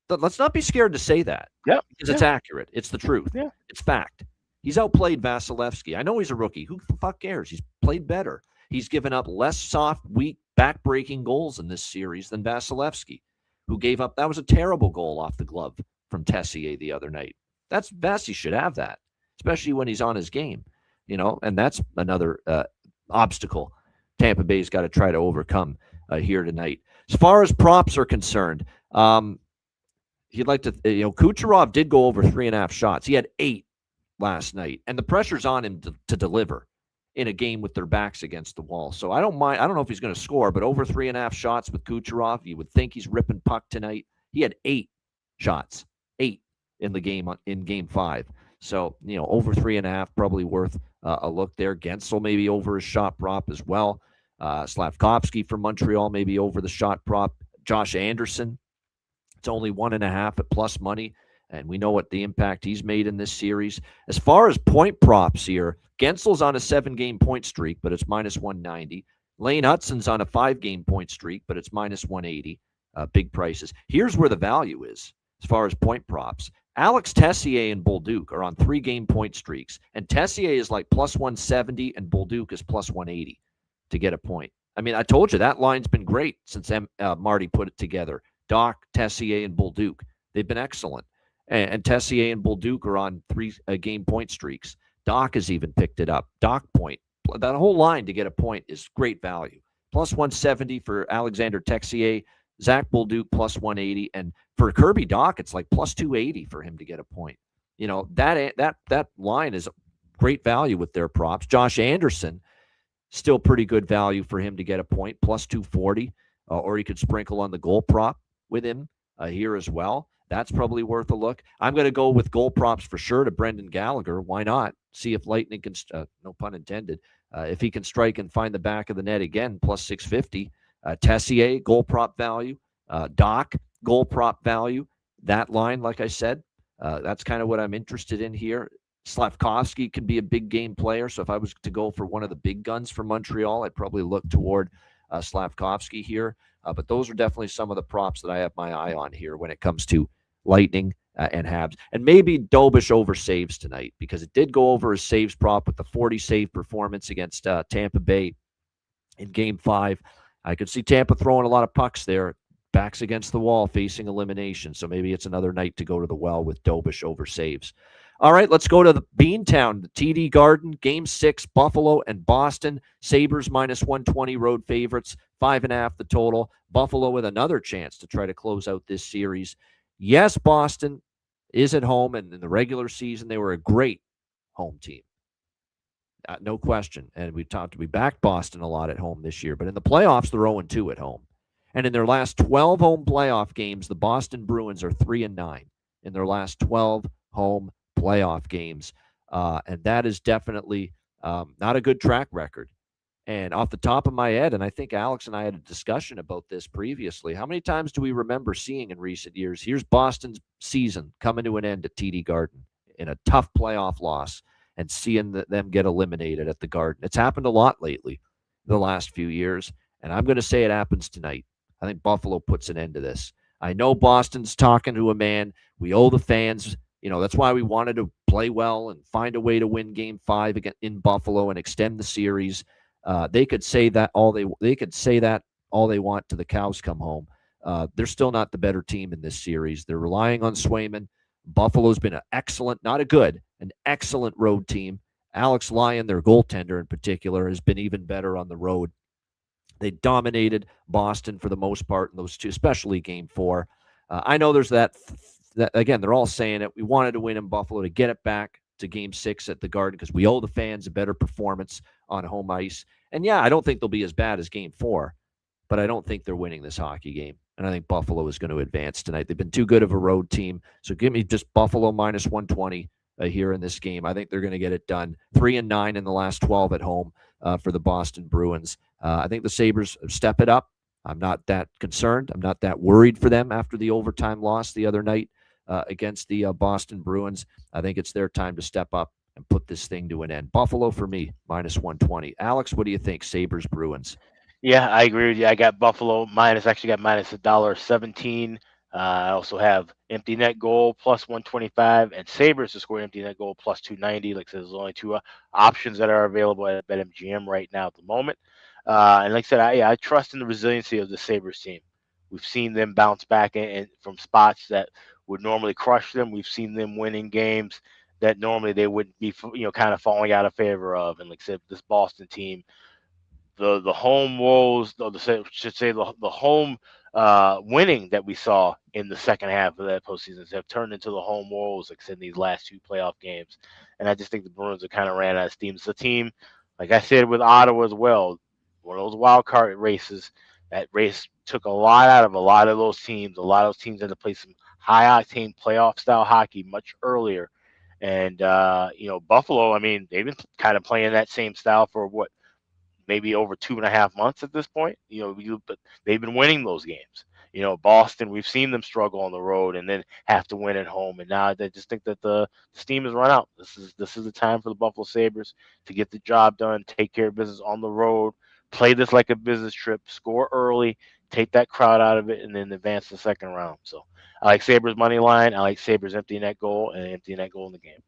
Let's not be scared to say that. Yeah, because it's accurate. It's the truth. Yeah. It's fact. He's outplayed Vasilevsky. I know he's a rookie. Who the fuck cares? He's played better. He's given up less soft, weak, back-breaking goals in this series than Vasilevsky, who gave up. That was a terrible goal off the glove from Tessier the other night. Vasi should have that, especially when he's on his game, and that's another obstacle Tampa Bay's got to try to overcome here tonight. As far as props are concerned, he'd like to, Kucherov did go over 3.5 shots. He had 8 last night, and the pressure's on him to deliver in a game with their backs against the wall. So I don't mind. I don't know if he's going to score, but over 3.5 shots with Kucherov, you would think he's ripping puck tonight. He had 8 shots, 8 in the game in Game 5. So, over 3.5, probably worth a look there. Gensel maybe over his shot prop as well. Slavkovsky for Montreal maybe over the shot prop. Josh Anderson, it's only 1.5 at plus money, and we know what the impact he's made in this series. As far as point props here, Gensel's on a 7-game point streak, but it's minus 190. Lane Hutson's on a 5-game point streak, but it's minus 180. Big prices. Here's where the value is as far as point props. Alex Tessier and Bolduc are on 3-game point streaks, and Tessier is like plus 170, and Bolduc is plus 180 to get a point. I mean, I told you that line's been great since Marty put it together. Doc, Tessier, and Bolduc. They've been excellent. And Tessier and Bolduc are on 3-game point streaks. Doc has even picked it up. Doc point. That whole line to get a point is great value. Plus 170 for Alexander Texier, Zach Bolduc plus 180, and for Kirby Doc, it's like plus 280 for him to get a point. That line is great value with their props. Josh Anderson, still pretty good value for him to get a point, plus 240, or you could sprinkle on the goal prop with him here as well. That's probably worth a look. I'm going to go with goal props for sure to Brendan Gallagher. Why not? See if Lightning can, no pun intended, if he can strike and find the back of the net again, plus 650. Tessier, goal prop value. Doc, goal prop value. That line, like I said, that's kind of what I'm interested in here. Slavkovsky could be a big game player. So if I was to go for one of the big guns for Montreal, I'd probably look toward Slavkovsky here. But those are definitely some of the props that I have my eye on here when it comes to Lightning and Habs. And maybe Dobish over saves tonight because it did go over his saves prop with the 40 save performance against Tampa Bay in Game 5. I could see Tampa throwing a lot of pucks there, backs against the wall, facing elimination. So maybe it's another night to go to the well with Dobish over saves. All right, let's go to the Beantown, the TD Garden, Game 6, Buffalo and Boston. Sabres minus 120 road favorites, 5.5 the total. Buffalo with another chance to try to close out this series. Yes, Boston is at home, and in the regular season, they were a great home team. No question. And we backed Boston a lot at home this year, but in the playoffs, they're 0-2 at home. And in their last 12 home playoff games, the Boston Bruins are 3-9 in their last 12 home playoff games. And that is definitely not a good track record. And off the top of my head, and I think Alex and I had a discussion about this previously, how many times do we remember seeing in recent years, here's Boston's season coming to an end at TD Garden in a tough playoff loss and seeing them get eliminated at the Garden? It's happened a lot lately the last few years, and I'm going to say it happens tonight. I think Buffalo puts an end to this. I know Boston's talking to a man. We owe the fans. That's why we wanted to play well and find a way to win Game 5 again in Buffalo and extend the series. They could say that all they want till the cows come home. They're still not the better team in this series. They're relying on Swayman. Buffalo's been an excellent road team. Alex Lyon, their goaltender in particular, has been even better on the road. They dominated Boston for the most part in those two, especially Game 4. I know there's that again, they're all saying it. We wanted to win in Buffalo to get it back to Game 6 at the Garden because we owe the fans a better performance on home ice. And yeah, I don't think they'll be as bad as Game 4, but I don't think they're winning this hockey game. And I think Buffalo is going to advance tonight. They've been too good of a road team. So give me just Buffalo minus 120 here in this game. I think they're going to get it done. 3-9 in the last 12 at home for the Boston Bruins. I think the Sabres step it up. I'm not that concerned. I'm not that worried for them after the overtime loss the other night against the Boston Bruins. I think it's their time to step up and put this thing to an end. Buffalo for me, minus 120. Alex, what do you think? Sabres, Bruins. Yeah, I agree with you. I got Buffalo minus $1.17. I also have empty net goal plus 125 and Sabres to score empty net goal plus 290. Like I said, there's only two options that are available at BetMGM right now at the moment. And like I said, I trust in the resiliency of the Sabres team. We've seen them bounce back from spots that would normally crush them. We've seen them winning games that normally they wouldn't be, kind of falling out of favor of. And like I said, this Boston team, the home woes, the home winning that we saw in the second half of that postseason have turned into the home woes, like I said, in these last two playoff games. And I just think the Bruins are kind of ran out of steam. It's a team, like I said, with Ottawa as well, one of those wild card races. That race took a lot out of a lot of those teams. A lot of those teams had to play some high-octane playoff-style hockey much earlier. And, Buffalo, I mean, they've been kind of playing that same style for maybe over 2.5 months at this point. But they've been winning those games. Boston, we've seen them struggle on the road and then have to win at home. And now they just think that the steam has run out. This is the time for the Buffalo Sabres to get the job done, take care of business on the road, play this like a business trip, score early, take that crowd out of it, and then advance to the second round. So I like Sabres money line. I like Sabres empty net goal and empty net goal in the game.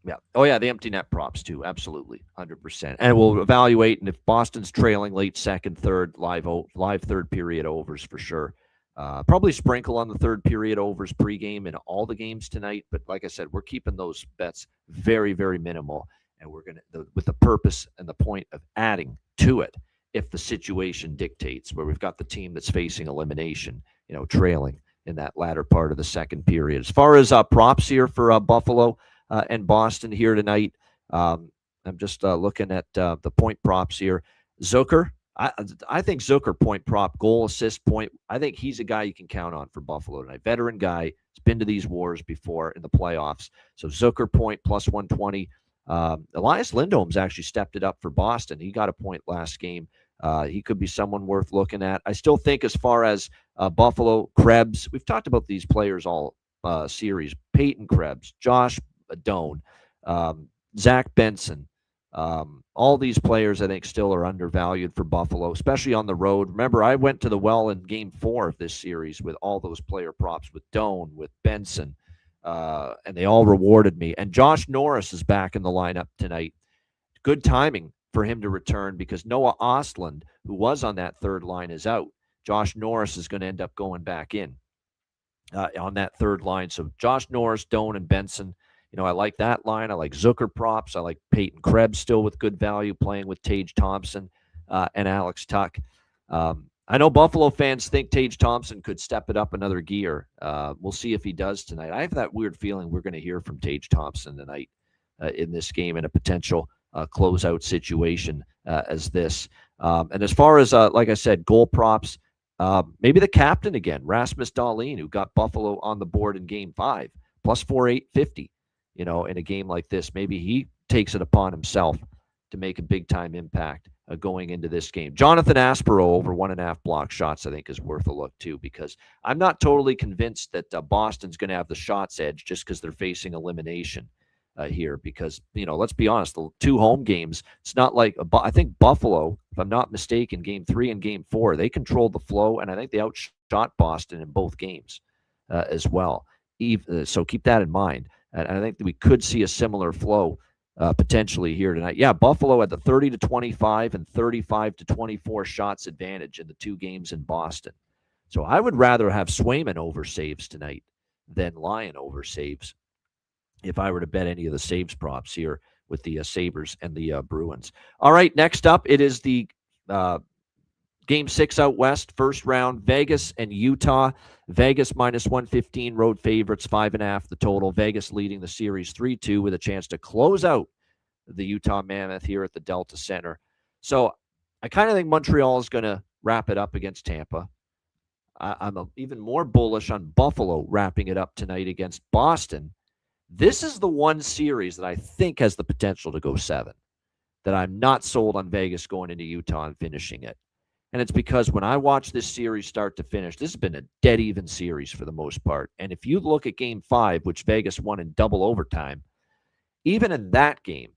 Yeah. Oh, yeah, the empty net props, too. Absolutely. 100%. And we'll evaluate, and if Boston's trailing late second, third, live third period overs for sure. Probably sprinkle on the third period overs pregame in all the games tonight. But like I said, we're keeping those bets very, very minimal. And we're going to, with the purpose and the point of adding to it if the situation dictates, where we've got the team that's facing elimination, trailing in that latter part of the second period. As far as props here for Buffalo and Boston here tonight, I'm just looking at the point props here. Zucker, I think Zucker point prop, goal, assist, point. I think he's a guy you can count on for Buffalo tonight. Veteran guy. He's been to these wars before in the playoffs. So Zucker point plus 120. Elias Lindholm's actually stepped it up for Boston. He got a point last game. He could be someone worth looking at. I still think as far as Buffalo, Krebs, we've talked about these players all series. Peyton Krebs, Josh Doan, Zach Benson. All these players, I think, still are undervalued for Buffalo, especially on the road. Remember, I went to the well in Game 4 of this series with all those player props, with Doan, with Benson, and they all rewarded me. And Josh Norris is back in the lineup tonight. Good timing for him to return because Noah Ostlund, who was on that third line, is out. Josh Norris is going to end up going back in on that third line. So Josh Norris, Doan, and Benson. I like that line. I like Zucker props. I like Peyton Krebs still with good value, playing with Tage Thompson and Alex Tuck. I know Buffalo fans think Tage Thompson could step it up another gear. We'll see if he does tonight. I have that weird feeling we're going to hear from Tage Thompson tonight in this game in a potential closeout situation as this. And as far as, like I said, goal props, Maybe the captain again, Rasmus Dahlin, who got Buffalo on the board in Game 5, plus 4,850. In a game like this, maybe he takes it upon himself to make a big-time impact going into this game. Jonathan Aspero over 1.5 block shots, I think, is worth a look, too, because I'm not totally convinced that Boston's going to have the shots edge just because they're facing elimination here. Because, let's be honest, the 2 home games, it's not like I think Buffalo, if I'm not mistaken, Game 3 and Game 4, they controlled the flow, and I think they outshot Boston in both games as well. So keep that in mind. And I think that we could see a similar flow potentially here tonight. Yeah, Buffalo had the 30-25 and 35-24 shots advantage in the 2 games in Boston. So I would rather have Swayman over saves tonight than Lyon over saves if I were to bet any of the saves props here with the Sabres and the Bruins. All right, next up, it is the Game 6 out west, first round, Vegas and Utah. Vegas minus 115, road favorites, 5.5 the total. Vegas leading the series 3-2 with a chance to close out the Utah Mammoth here at the Delta Center. So I kind of think Montreal is going to wrap it up against Tampa. I'm even more bullish on Buffalo wrapping it up tonight against Boston. This is the one series that I think has the potential to go 7, that I'm not sold on Vegas going into Utah and finishing it. And it's because when I watch this series start to finish, this has been a dead even series for the most part. And if you look at Game 5, which Vegas won in double overtime, even in that game,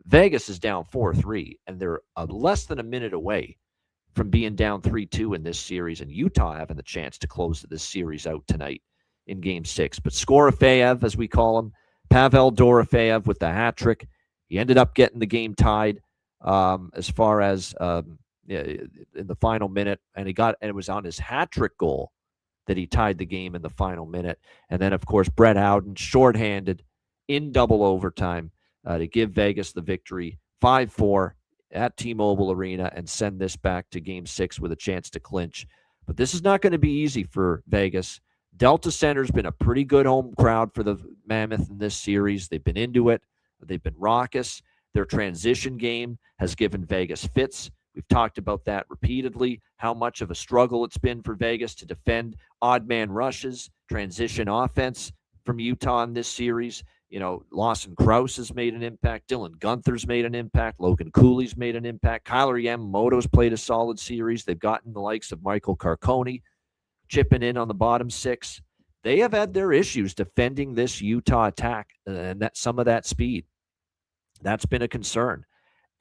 Vegas is down 4-3, and they're less than a minute away from being down 3-2 in this series, and Utah having the chance to close this series out tonight in Game 6. But Skorofeyev, as we call him, Pavel Dorofeyev with the hat trick, he ended up getting the game tied as far as in the final minute, and it was on his hat trick goal that he tied the game in the final minute. And then, of course, Brett Howden shorthanded in double overtime to give Vegas the victory 5-4 at T-Mobile Arena and send this back to Game 6 with a chance to clinch. But this is not going to be easy for Vegas. Delta Center's been a pretty good home crowd for the Mammoth in this series. They've been into it. They've been raucous. Their transition game has given Vegas fits. We've talked about that repeatedly, how much of a struggle it's been for Vegas to defend odd man rushes, transition offense from Utah in this series. Lawson Krause has made an impact. Dylan Gunther's made an impact. Logan Cooley's made an impact. Kyler Yamamoto's played a solid series. They've gotten the likes of Michael Carcone chipping in on the bottom 6. They have had their issues defending this Utah attack and some of that speed. That's been a concern.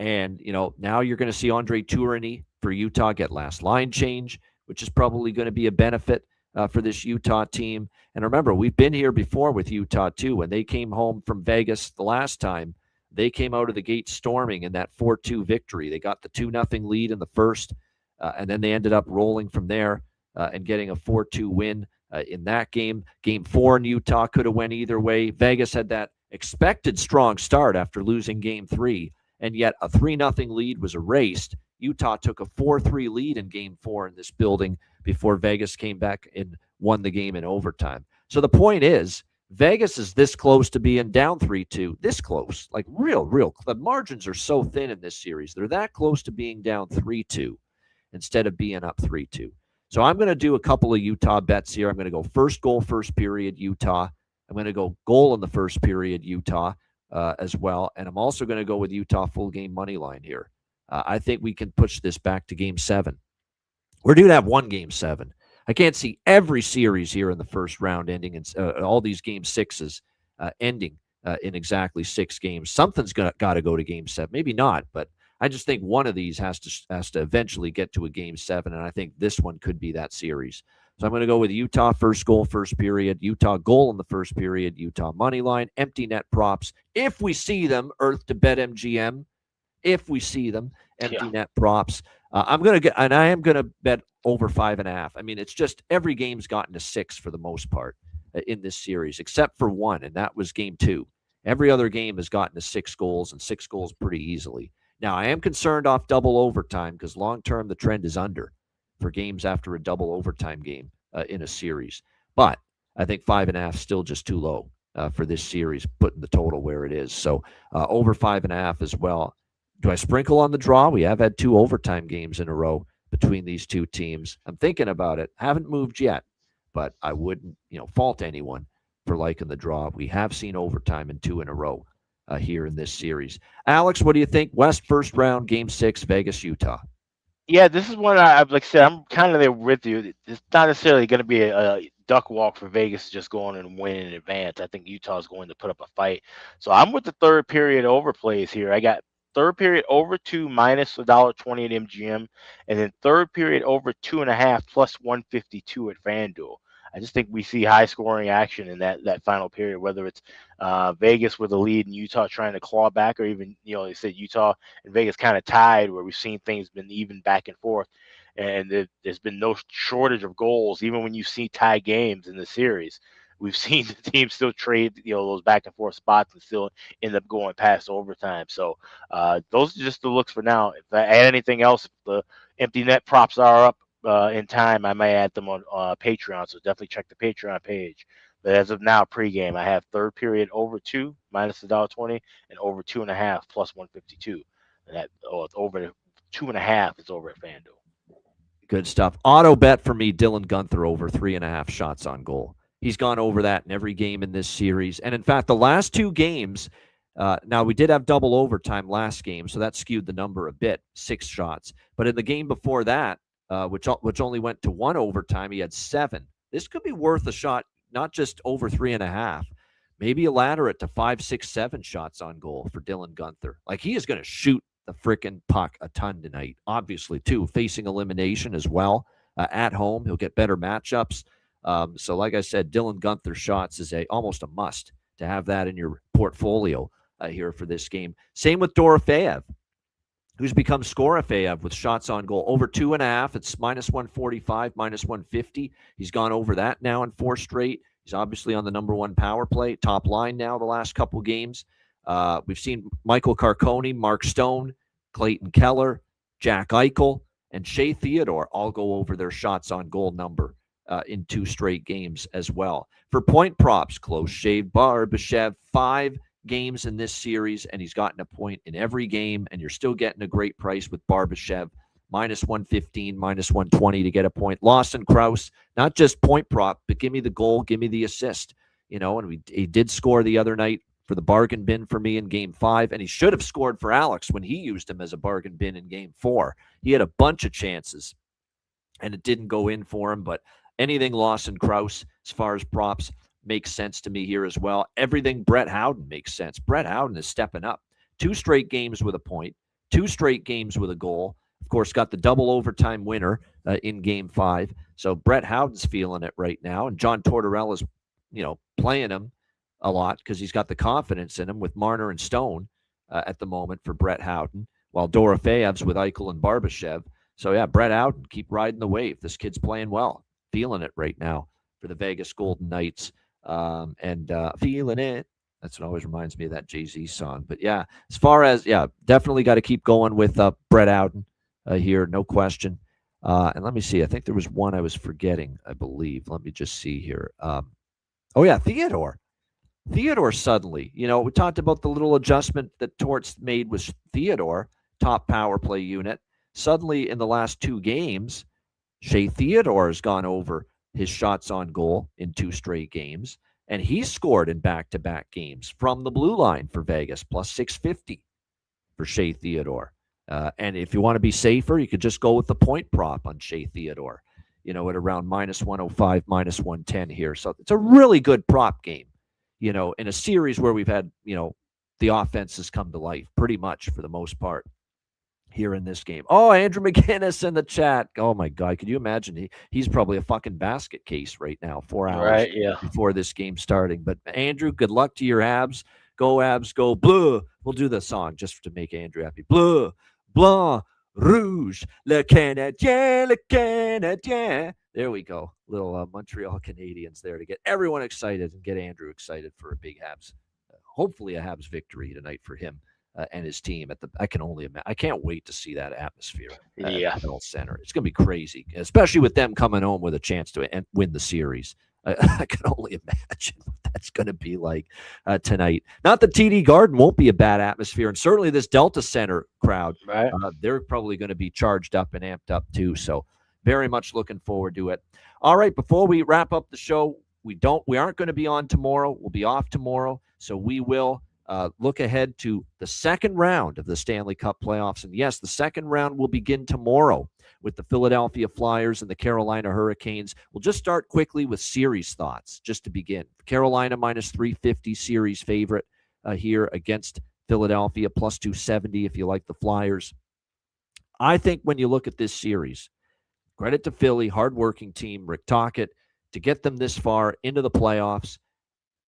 And, now you're going to see Andre Tourigny for Utah get last line change, which is probably going to be a benefit for this Utah team. And remember, we've been here before with Utah, too. When they came home from Vegas the last time, they came out of the gate storming in that 4-2 victory. They got the 2-0 lead in the first, and then they ended up rolling from there and getting a 4-2 win in that game. Game 4 in Utah could have went either way. Vegas had that expected strong start after losing Game 3. And yet a 3-0 lead was erased. Utah took a 4-3 lead in Game 4 in this building before Vegas came back and won the game in overtime. So the point is, Vegas is this close to being down 3-2. This close, like real. The margins are so thin in this series. They're that close to being down 3-2 instead of being up 3-2. So I'm going to do a couple of Utah bets here. I'm going to go first goal, first period, Utah. I'm going to go goal in the first period, Utah. As well. And I'm also going to go with Utah full game money line here. I think we can push this back to Game 7. We're due to have one Game 7. I can't see every series here in the first round ending and all these Game 6s ending in exactly 6 games. Something's got to go to Game 7. Maybe not, but I just think one of these has to eventually get to a Game 7, and I think this one could be that series. So I'm going to go with Utah first goal, first period, Utah goal in the first period, Utah money line, empty net props. If we see them, Earth to Bet MGM. If we see them, empty net props. I am going to bet over 5.5. I mean, it's just every game's gotten to 6 for the most part in this series, except for one, and that was Game 2. Every other game has gotten to 6 goals, and 6 goals pretty easily. Now, I am concerned off double overtime because long-term the trend is under for games after a double overtime game in a series. But I think 5.5 is still just too low for this series, putting the total where it is. So over 5.5 as well. Do I sprinkle on the draw? We have had 2 overtime games in a row. between these two teams. I'm thinking about it. Haven't moved yet, but I wouldn't, fault anyone for liking the draw. We have seen overtime in 2 in a row here in this series. Alex, what do you think? West first round, Game 6, Vegas, Utah. Yeah, this is one like I said, I'm kind of there with you. It's not necessarily going to be a duck walk for Vegas to just go on and win in advance. I think Utah's going to put up a fight. So I'm with the third period overplays here. I got third period over 2 minus $1.20 at MGM, and then third period over 2.5 plus 152 at FanDuel. I just think we see high scoring action in that final period, whether it's Vegas with a lead and Utah trying to claw back, or even, they said Utah and Vegas kind of tied, where we've seen things been even back and forth. And there's been no shortage of goals. Even when you see tie games in the series, we've seen the team still trade, those back and forth spots and still end up going past overtime. So those are just the looks for now. If I add anything else, if the empty net props are up in time, I might add them on Patreon. So definitely check the Patreon page. But as of now, pregame, I have third period over 2 minus $1.20 and over 2.5 plus 152. And it's over 2.5. It's over at FanDuel. Good stuff. Auto bet for me, Dylan Guenther over 3.5 shots on goal. He's gone over that in every game in this series. And in fact, the last 2 games, now we did have double overtime last game, so that skewed the number a bit, 6 shots. But in the game before that, which only went to 1 overtime, he had 7. This could be worth a shot, not just over 3.5. Maybe a ladder it to 5, 6, 7 shots on goal for Dylan Guenther. Like, he is going to shoot the freaking puck a ton tonight, obviously, too, facing elimination as well. At home, he'll get better matchups. So like I said, Dylan Guenther shots is almost a must to have that in your portfolio here for this game. Same with Dorofeyev, who's become Skorofeyev with shots on goal. Over 2.5, it's minus 145, minus 150. He's gone over that now in 4 straight. He's obviously on the number 1 power play, top line now the last couple games. We've seen Michael Carcone, Mark Stone, Clayton Keller, Jack Eichel, and Shea Theodore all go over their shots on goal number in 2 straight games as well. For point props, close shave Barbashev, 5 games in this series, and he's gotten a point in every game, and you're still getting a great price with Barbashev, minus 115, minus 120 to get a point. Lawson Krause, not just point prop, but give me the goal, give me the assist. And he did score the other night for the bargain bin for me in Game 5, and he should have scored for Alex when he used him as a bargain bin in Game 4. He had a bunch of chances, and it didn't go in for him, but anything Lawson Krause as far as props makes sense to me here as well. Everything Brett Howden makes sense. Brett Howden is stepping up. 2 straight games with a point, 2 straight games with a goal. Of course, got the double overtime winner in Game 5. So Brett Howden's feeling it right now, and John Tortorella's, playing him a lot because he's got the confidence in him with Marner and Stone at the moment for Brett Howden, while Dorofeyev's with Eichel and Barbashev. So, yeah, Brett Howden, keep riding the wave. This kid's playing well, feeling it right now for the Vegas Golden Knights. And feeling it. That's what always reminds me of that Jay-Z song. But, yeah, as far as, definitely got to keep going with Brett Howden here, no question. And let me see. I think there was one I was forgetting, I believe. Let me just see here. Theodore. Theodore suddenly, we talked about the little adjustment that Torts made with Theodore, top power play unit. Suddenly, in the last 2 games, Shea Theodore has gone over his shots on goal in 2 straight games, and he scored in back-to-back games from the blue line for Vegas, plus 650 for Shea Theodore. And if you want to be safer, you could just go with the point prop on Shea Theodore, at around minus 105, minus 110 here. So it's a really good prop game, in a series where we've had, the offense has come to life pretty much for the most part here in this game. Oh, Andrew McGinnis in the chat. Oh, my God. Could you imagine? He's probably a fucking basket case right now, 4 hours before this game starting. But, Andrew, good luck to your Habs. Go, Habs, go. Bleu. We'll do the song just to make Andrew happy. Bleu, blanc, rouge, le Canadien, le Canadien. There we go. Little Montreal Canadiens there to get everyone excited and get Andrew excited for a big Habs. Hopefully a Habs victory tonight for him. And his team I can only imagine. I can't wait to see that atmosphere at Bell Center. It's going to be crazy, especially with them coming home with a chance to win the series I can only imagine what that's going to be like tonight. Not that TD Garden won't be a bad atmosphere, and certainly this Delta Center crowd, Right. they're probably going to be charged up and amped up too. So very much looking forward to it. All right, before we wrap up the show, we aren't going to be on tomorrow. We'll be off tomorrow, so we will look ahead to the second round of the Stanley Cup playoffs. And yes, the second round will begin tomorrow with the Philadelphia Flyers and the Carolina Hurricanes. We'll just start quickly with series thoughts just to begin. Carolina minus 350 series favorite here against Philadelphia, plus 270 if you like the Flyers. I think when you look at this series, credit to Philly, hardworking team, Rick Tocchet, to get them this far into the playoffs,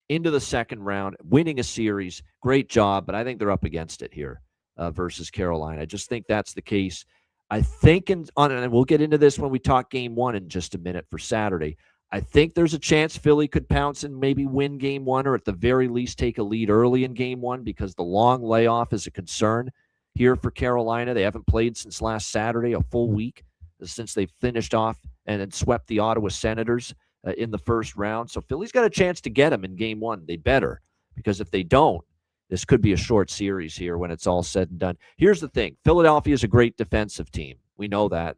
into the second round, winning a series. Great job, but I think they're up against it here versus Carolina. I just think that's the case. I think, and we'll get into this when we talk game one in just a minute for Saturday, I think there's a chance Philly could pounce and maybe win game one, or at the very least take a lead early in game one, because the long layoff is a concern here for Carolina. They haven't played since last Saturday, a full week, since they finished off and then swept the Ottawa Senators in the first round. So Philly's got a chance to get them in game one. They better, because if they don't, this could be a short series here when it's all said and done. Here's the thing. Philadelphia is a great defensive team. We know that.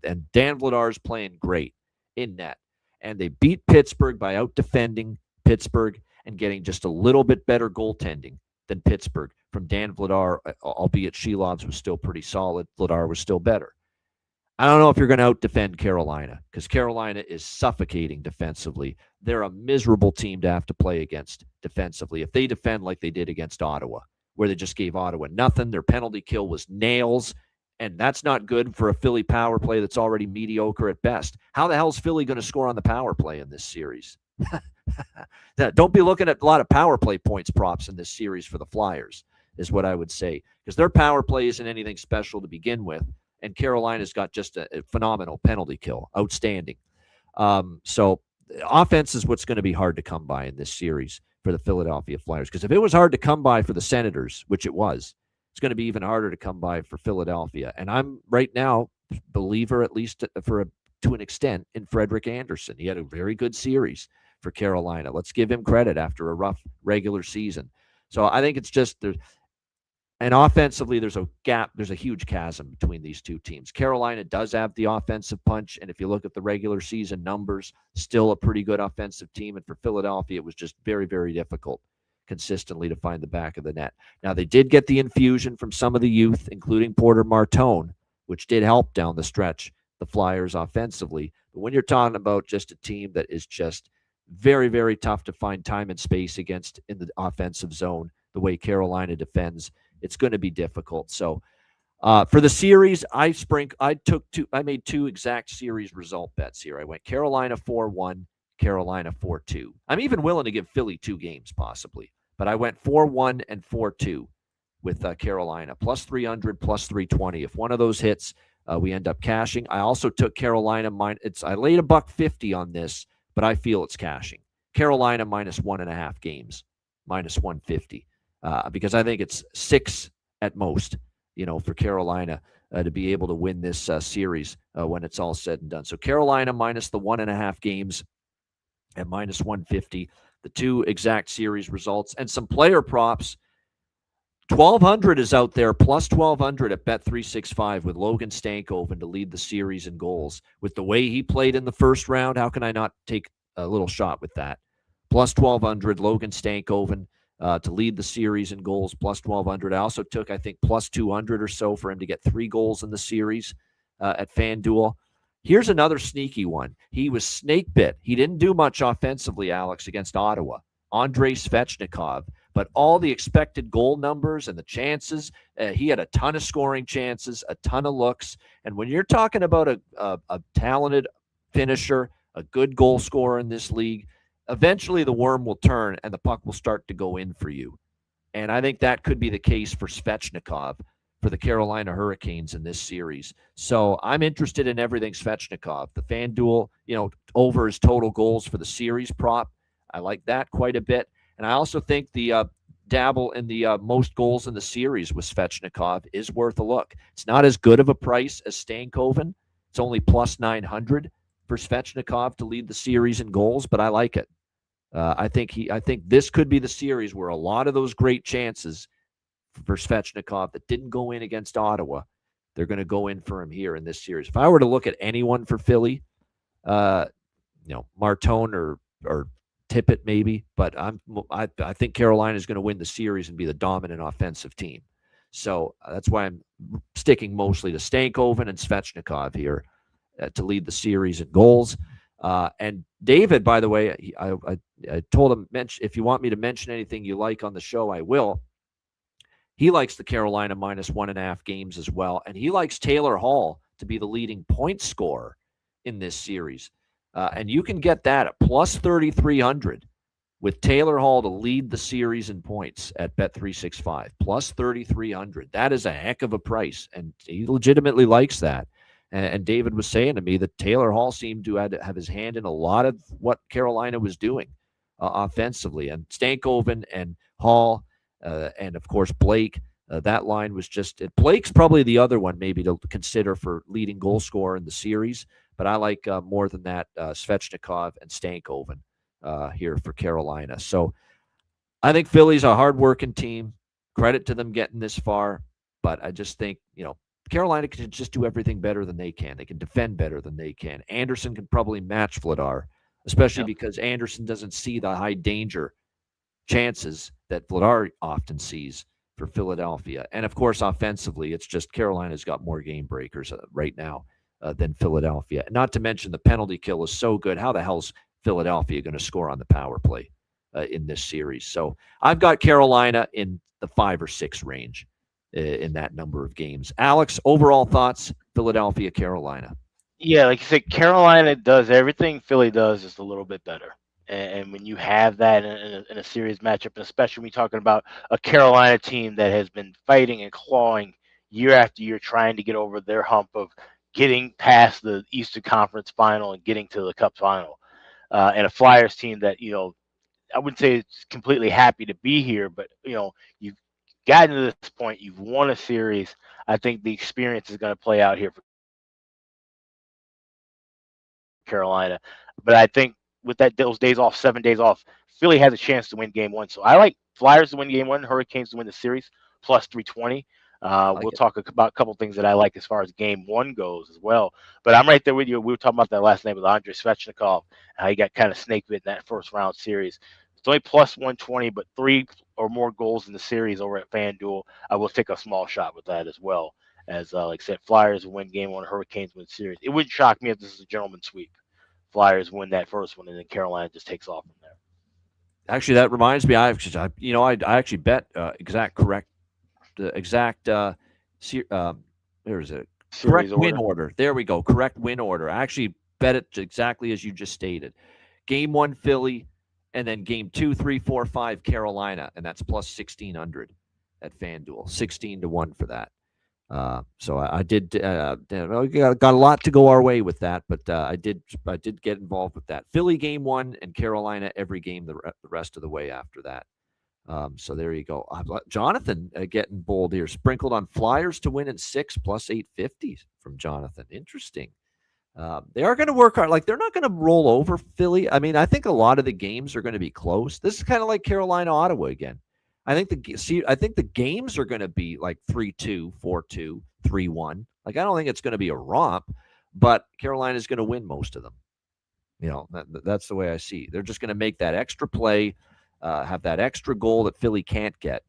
And Dan Vladar's playing great in net. And they beat Pittsburgh by out-defending Pittsburgh and getting just a little bit better goaltending than Pittsburgh from Dan Vladar, albeit Shelov's was still pretty solid. Vladar was still better. I don't know if you're going to out-defend Carolina, because Carolina is suffocating defensively. They're a miserable team to have to play against defensively. If they defend like they did against Ottawa, where they just gave Ottawa nothing, their penalty kill was nails, and that's not good for a Philly power play that's already mediocre at best. How the hell is Philly going to score on the power play in this series? Don't be looking at a lot of power play points props in this series for the Flyers, is what I would say, because their power play isn't anything special to begin with. And Carolina's got just a phenomenal penalty kill. Outstanding. So offense is what's going to be hard to come by in this series for the Philadelphia Flyers. Because if it was hard to come by for the Senators, which it was, it's going to be even harder to come by for Philadelphia. And I'm right now believer, at least to an extent, in Frederik Andersen. He had a very good series for Carolina. Let's give him credit after a rough regular season. So I think it's just there's. And offensively, there's a gap. There's a huge chasm between these two teams. Carolina does have the offensive punch, and if you look at the regular season numbers, still a pretty good offensive team. And for Philadelphia, it was just very, very difficult consistently to find the back of the net. Now, they did get the infusion from some of the youth, including Porter Martone, which did help down the stretch, the Flyers offensively. But when you're talking about just a team that is just very, very tough to find time and space against in the offensive zone, the way Carolina defends, it's going to be difficult. So for the series, I made two exact series result bets here. I went Carolina 4-1, Carolina 4-2. I'm even willing to give Philly 2 games possibly, but I went 4-1 and 4-2 with Carolina, plus 300, plus 320. If one of those hits, we end up cashing. I also took Carolina I laid $1.50 on this, but I feel it's cashing. Carolina minus 1.5 games, minus 150. Because I think it's 6 at most, for Carolina to be able to win this series when it's all said and done. So Carolina minus the 1.5 games at minus 150, the 2 exact series results, and some player props. 1,200 is out there, plus 1,200 at Bet365 with Logan Stankoven to lead the series in goals. With the way he played in the first round, how can I not take a little shot with that? Plus 1,200, Logan Stankoven to lead the series in goals, plus 1,200. I also took, I think, plus 200 or so for him to get 3 goals in the series at FanDuel. Here's another sneaky one. He was snake bit. He didn't do much offensively, Alex, against Ottawa. Andrei Svechnikov. But all the expected goal numbers and the chances, he had a ton of scoring chances, a ton of looks. And when you're talking about a talented finisher, a good goal scorer in this league, eventually the worm will turn and the puck will start to go in for you. And I think that could be the case for Svechnikov for the Carolina Hurricanes in this series. So I'm interested in everything Svechnikov. The FanDuel, over his total goals for the series prop. I like that quite a bit. And I also think the dabble in the most goals in the series with Svechnikov is worth a look. It's not as good of a price as Stankoven. It's only plus 900. for Svechnikov to lead the series in goals, but I like it. I think this could be the series where a lot of those great chances for Svechnikov that didn't go in against Ottawa, they're going to go in for him here in this series. If I were to look at anyone for Philly, Martone or Tippett maybe, but I think Carolina is going to win the series and be the dominant offensive team. So that's why I'm sticking mostly to Stankoven and Svechnikov here to lead the series in goals. And David, by the way, I told him, if you want me to mention anything you like on the show, I will. He likes the Carolina -1.5 games as well. And he likes Taylor Hall to be the leading point scorer in this series. And you can get that at plus 3,300 with Taylor Hall to lead the series in points at Bet365. Plus 3,300. That is a heck of a price. And he legitimately likes that. And David was saying to me that Taylor Hall seemed to have his hand in a lot of what Carolina was doing offensively. And Stankoven and Hall and, of course, Blake, that line was just – Blake's probably the other one maybe to consider for leading goal scorer in the series. But I like more than that Svechnikov and Stankoven here for Carolina. So I think Philly's a hard-working team. Credit to them getting this far. But I just think, Carolina can just do everything better than they can. They can defend better than they can. Anderson can probably match Vladar, especially because Anderson doesn't see the high danger chances that Vladar often sees for Philadelphia. And, of course, offensively, it's just Carolina's got more game breakers right now than Philadelphia. Not to mention the penalty kill is so good. How the hell's Philadelphia going to score on the power play in this series? So I've got Carolina in the 5 or 6 range in that number of games. Alex, overall thoughts, Philadelphia, Carolina. Yeah, like you said, Carolina does everything Philly does just a little bit better. And when you have that in a series matchup, and especially when you're talking about a Carolina team that has been fighting and clawing year after year, trying to get over their hump of getting past the Eastern Conference final and getting to the Cup final, and a Flyers team that, I wouldn't say it's completely happy to be here, but, you've gotten to this point, you've won a series. I think the experience is going to play out here for Carolina. But I think with those days off, 7 days off, Philly has a chance to win game 1. So I like Flyers to win game 1, Hurricanes to win the series, plus 320. We'll talk about a couple things that I like as far as game 1 goes as well. But I'm right there with you. We were talking about that last night with Andrei Svechnikov, how he got kind of snake bit in that first round series. It's only plus 120, but 3 or more goals in the series over at FanDuel. I will take a small shot with that as well. As like I said, Flyers win game 1, Hurricanes win series. It wouldn't shock me if this is a gentleman's sweep. Flyers win that first one, and then Carolina just takes off from there. Actually, that reminds me, I actually bet correct win order. There we go. Correct win order. I actually bet it exactly as you just stated. Game 1, Philly, and then game 2, 3, 4, 5, Carolina, and that's plus 1,600 at FanDuel. 16-1 for that. So I did got a lot to go our way with that, but I did get involved with that. Philly game 1 and Carolina every game the rest of the way after that. So there you go. Jonathan getting bold here. Sprinkled on Flyers to win in 6 plus 850 from Jonathan. Interesting. They are going to work hard. Like, they're not going to roll over Philly. I mean, I think a lot of the games are going to be close. This is kind of like Carolina Ottawa again. I think the games are going to be like 3-2, 4-2, 3-1. Like, I don't think it's going to be a romp, but Carolina is going to win most of them. That's the way I see. They're just going to make that extra play, have that extra goal that Philly can't get,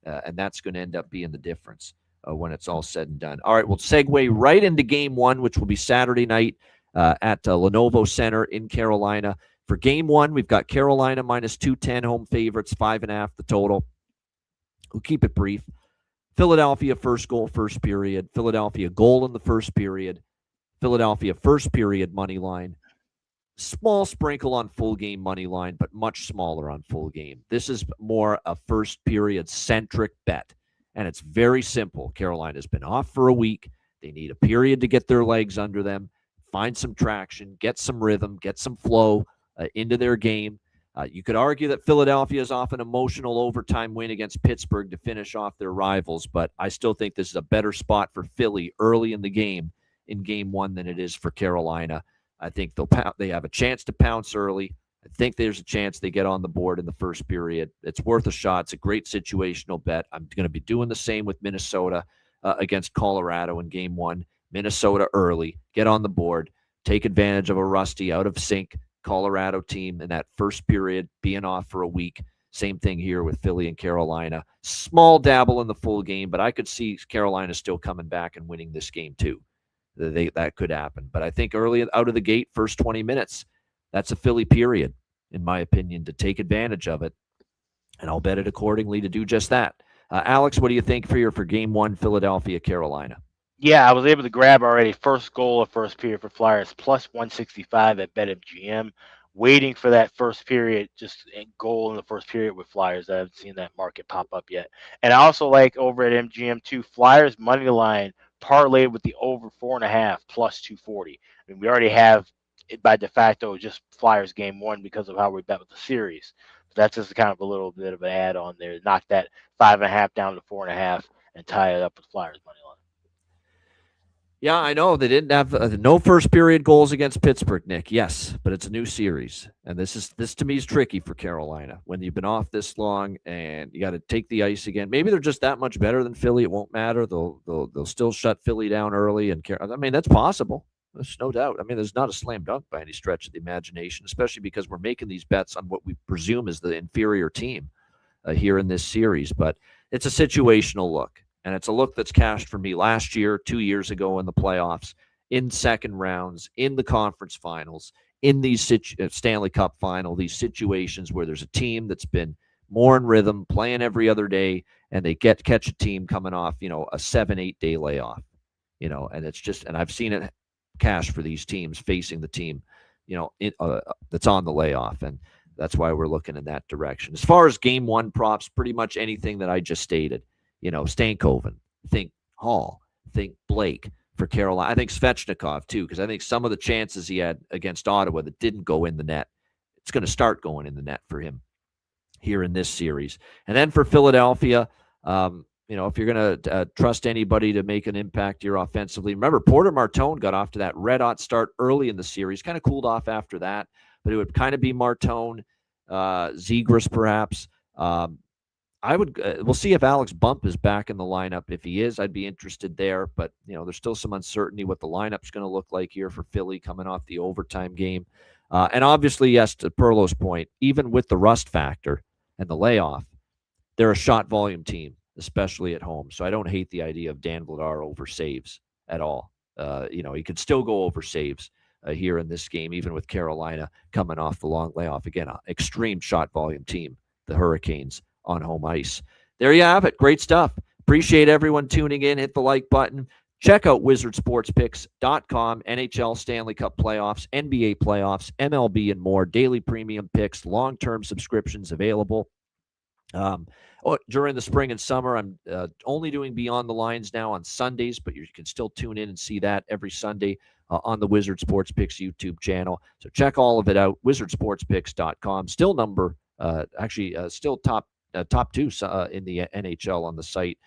and that's going to end up being the difference when it's all said and done. All right, we'll segue right into game 1, which will be Saturday night at Lenovo Center in Carolina. For game 1, we've got Carolina minus 210 home favorites, 5.5 the total. We'll keep it brief. Philadelphia first goal, first period. Philadelphia goal in the first period. Philadelphia first period money line. Small sprinkle on full game money line, but much smaller on full game. This is more a first period centric bet, and it's very simple. Carolina's been off for a week. They need a period to get their legs under them, find some traction, get some rhythm, get some flow into their game. You could argue that Philadelphia is off an emotional overtime win against Pittsburgh to finish off their rivals, but I still think this is a better spot for Philly early in the game in game 1 than it is for Carolina. I think they have a chance to pounce early. I think there's a chance they get on the board in the first period. It's worth a shot. It's a great situational bet. I'm going to be doing the same with Minnesota against Colorado in game one. Minnesota early, get on the board, take advantage of a rusty, out of sync Colorado team in that first period, being off for a week. Same thing here with Philly and Carolina. Small dabble in the full game, but I could see Carolina still coming back and winning this game too. That could happen. But I think early out of the gate, first 20 minutes, that's a Philly period, in my opinion, to take advantage of it. And I'll bet it accordingly to do just that. Alex, what do you think for game one, Philadelphia, Carolina? Yeah, I was able to grab already first goal of first period for Flyers plus 165 at BetMGM. Waiting for that first period, just a goal in the first period with Flyers. I haven't seen that market pop up yet. And I also like over at MGM too, Flyers money line parlayed with the over 4.5 plus 240. I mean, we already have it by de facto just Flyers game one because of how we bet with the series. So that's just kind of a little bit of an add on there. Knock that 5.5 down to 4.5 and tie it up with Flyers money line. Yeah, I know they didn't have no first period goals against Pittsburgh, Nick. Yes, but it's a new series, and this to me is tricky for Carolina when you've been off this long and you got to take the ice again. Maybe they're just that much better than Philly. It won't matter. They'll still shut Philly down early, and I mean that's possible. There's no doubt. I mean, there's not a slam dunk by any stretch of the imagination, especially because we're making these bets on what we presume is the inferior team here in this series. But it's a situational look. And it's a look that's cashed for me last year, 2 years ago in the playoffs, in second rounds, in the conference finals, in these Stanley Cup final, these situations where there's a team that's been more in rhythm, playing every other day, and they catch a team coming off, a 7-8 day layoff, and it's just, and I've seen it cash for these teams facing the team, that's on the layoff. And that's why we're looking in that direction. As far as game one props, pretty much anything that I just stated. Stankoven, think Hall, think Blake for Carolina. I think Svechnikov, too, because I think some of the chances he had against Ottawa that didn't go in the net, it's going to start going in the net for him here in this series. And then for Philadelphia, if you're going to trust anybody to make an impact here offensively, remember, Porter Martone got off to that red-hot start early in the series, kind of cooled off after that, but it would kind of be Martone, Zegras perhaps. We'll see if Alex Bump is back in the lineup. If he is, I'd be interested there. But, there's still some uncertainty what the lineup's going to look like here for Philly coming off the overtime game. And obviously, yes, to Perlo's point, even with the rust factor and the layoff, they're a shot volume team, especially at home. So I don't hate the idea of Dan Vladar over saves at all. He could still go over saves here in this game, even with Carolina coming off the long layoff. Again, an extreme shot volume team, the Hurricanes, on home ice. There you have it. Great stuff. Appreciate everyone tuning in. Hit the like button. Check out wizardsportspicks.com, NHL Stanley Cup playoffs, NBA playoffs, MLB, and more. Daily premium picks, long-term subscriptions available. During the spring and summer, I'm only doing Beyond the Lines now on Sundays, but you can still tune in and see that every Sunday on the Wizard Sports Picks YouTube channel. So check all of it out, wizardsportspicks.com. Still still top two in the NHL on the site,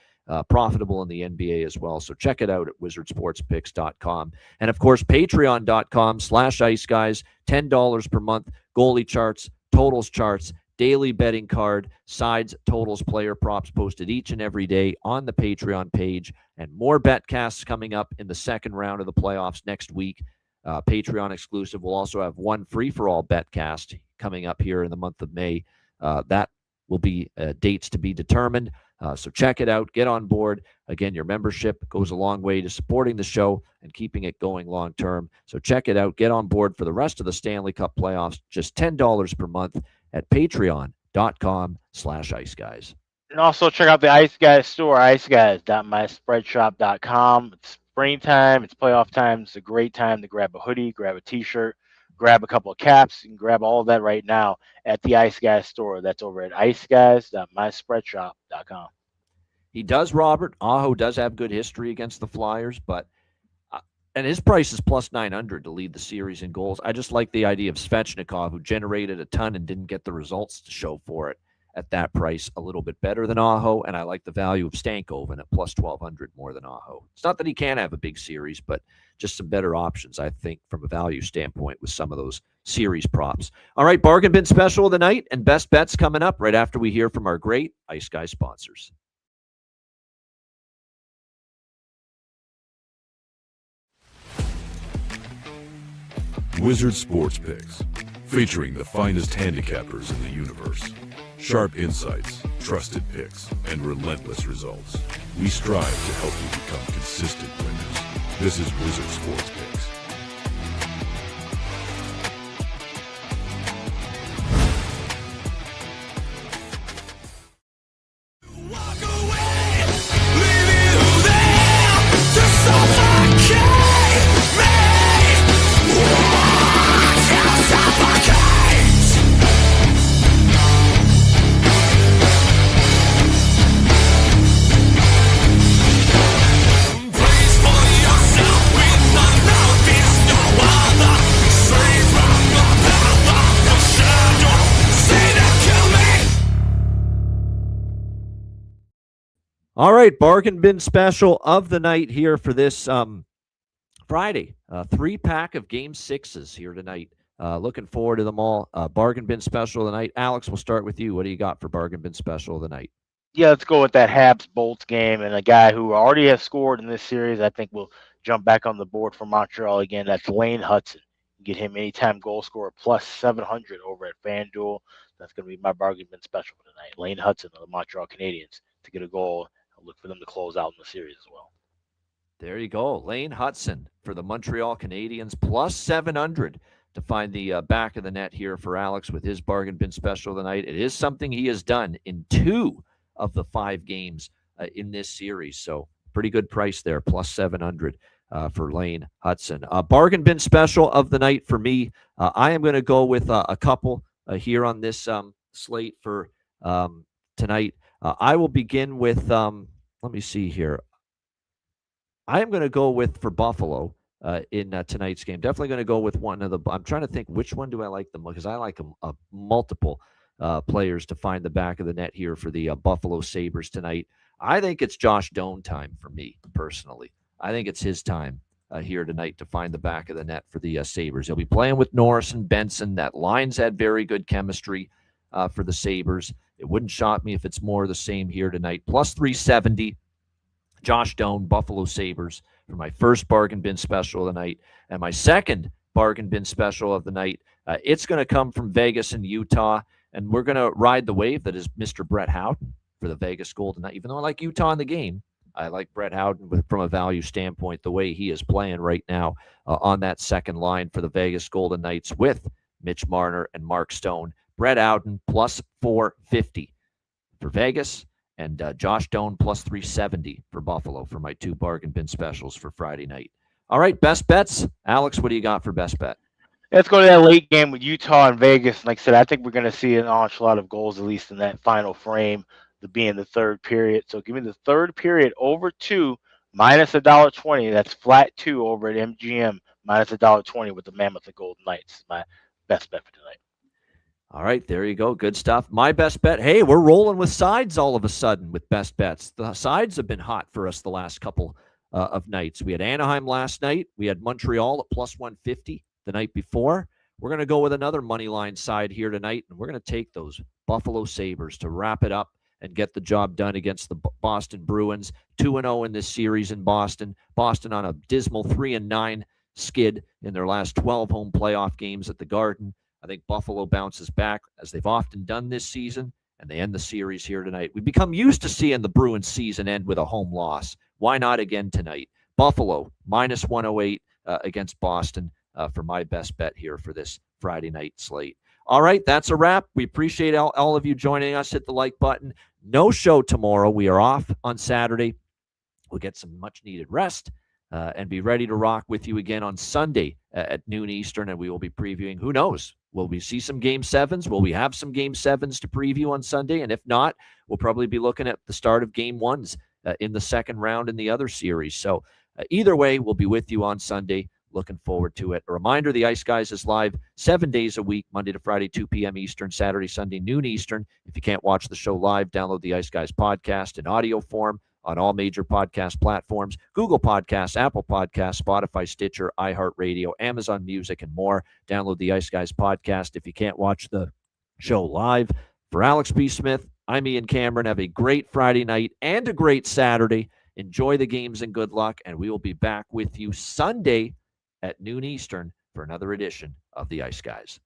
profitable in the NBA as well. So check it out at wizardsportspicks.com. And of course, patreon.com/Ice Guys, $10 per month, goalie charts, totals charts, daily betting card, sides, totals, player props posted each and every day on the Patreon page, and more betcasts coming up in the second round of the playoffs next week. Patreon exclusive. We'll also have one free-for-all betcast coming up here in the month of May. That will be dates to be determined. So check it out. Get on board. Again, your membership goes a long way to supporting the show and keeping it going long term. So check it out. Get on board for the rest of the Stanley Cup playoffs. Just $10 per month at patreon.com/Ice Guys. And also check out the Ice Guys store, iceguys.myspreadshop.com. It's springtime. It's playoff time. It's a great time to grab a hoodie, grab a T-shirt, grab a couple of caps. You can grab all of that right now at the Ice Guys store. That's over at iceguys.myspreadshop.com. He does, Robert. Aho does have good history against the Flyers, but and his price is plus 900 to lead the series in goals. I just like the idea of Svechnikov, who generated a ton and didn't get the results to show for it, at that price a little bit better than Aho, and I like the value of Stankoven at plus 1,200 more than Aho. It's not that he can't have a big series, but just some better options, I think, from a value standpoint with some of those series props. All right, bargain bin special of the night and best bets coming up right after we hear from our great Ice Guy sponsors. Wizard Sports Picks, featuring the finest handicappers in the universe. Sharp insights, trusted picks, and relentless results. We strive to help you become consistent winners. This is Wizard Sports Picks. All right, bargain bin special of the night here for this Friday. 3-pack of Game 6s here tonight. Looking forward to them all. Bargain bin special of the night. Alex, we'll start with you. What do you got for bargain bin special of the night? Yeah, let's go with that Habs-Bolts game, and a guy who already has scored in this series, I think will jump back on the board for Montreal again. That's Lane Hudson. Get him anytime goal scorer plus 700 over at FanDuel. That's going to be my bargain bin special for tonight. Lane Hudson of the Montreal Canadiens to get a goal. I'll look for them to close out in the series as well. There you go. Lane Hudson for the Montreal Canadiens plus 700 to find the back of the net here for Alex with his bargain bin special tonight. It is something he has done in 2 of the 5 games in this series. So pretty good price there, plus 700 for Lane Hudson. Bargain bin special of the night for me. I am going to go with a couple here on this slate for tonight. I will begin with, let me see here. I am going to go with, for Buffalo in tonight's game, definitely going to go with one of the, I'm trying to think which one do I like the most, because I like multiple players to find the back of the net here for the Buffalo Sabres tonight. I think it's Josh Doan time for me, personally. I think it's his time here tonight to find the back of the net for the Sabres. He'll be playing with Norris and Benson. That line's had very good chemistry for the Sabres. It wouldn't shock me if it's more of the same here tonight. Plus 370, Josh Doan, Buffalo Sabres for my first bargain bin special of the night. And my second bargain bin special of the night, it's going to come from Vegas and Utah. And we're going to ride the wave that is Mr. Brett Howden for the Vegas Golden Knights. Even though I like Utah in the game, I like Brett Howden from a value standpoint, the way he is playing right now on that second line for the Vegas Golden Knights with Mitch Marner and Mark Stone. Brett Howden plus 450 for Vegas, and Josh Doan plus 370 for Buffalo for my 2 bargain bin specials for Friday night. All right, best bets. Alex, what do you got for best bet? Let's go to that late game with Utah and Vegas. Like I said, I think we're going to see an onslaught of goals, at least in that final frame, to be in the third period. So give me the third period over 2, minus $1.20. That's flat 2 over at MGM, minus $1.20 with the Mammoth and Golden Knights. My best bet for tonight. All right, there you go. Good stuff. My best bet. Hey, we're rolling with sides all of a sudden with best bets. The sides have been hot for us the last couple of nights. We had Anaheim last night. We had Montreal at plus 150 the night before. We're going to go with another money line side here tonight, and we're going to take those Buffalo Sabres to wrap it up and get the job done against the Boston Bruins. 2-0 in this series in Boston. Boston on a dismal 3-9 skid in their last 12 home playoff games at the Garden. I think Buffalo bounces back, as they've often done this season, and they end the series here tonight. We've become used to seeing the Bruins season end with a home loss. Why not again tonight? Buffalo, minus 108 against Boston for my best bet here for this Friday night slate. All right, that's a wrap. We appreciate all of you joining us. Hit the like button. No show tomorrow. We are off on Saturday. We'll get some much-needed rest and be ready to rock with you again on Sunday at noon Eastern, and we will be previewing, who knows, will we see some Game 7s? Will we have some Game 7s to preview on Sunday? And if not, we'll probably be looking at the start of Game 1s in the second round in the other series. So either way, we'll be with you on Sunday Looking forward to it. A reminder, the Ice Guys is live 7 days a week, Monday to Friday, 2 p.m. Eastern, Saturday, Sunday, noon Eastern. If you can't watch the show live, download the Ice Guys podcast in audio form on all major podcast platforms, Google Podcasts, Apple Podcasts, Spotify, Stitcher, iHeartRadio, Amazon Music, and more. Download the Ice Guys podcast if you can't watch the show live. For Alex B. Smith, I'm Ian Cameron. Have a great Friday night and a great Saturday. Enjoy the games and good luck, and we will be back with you Sunday at noon Eastern for another edition of the Ice Guys.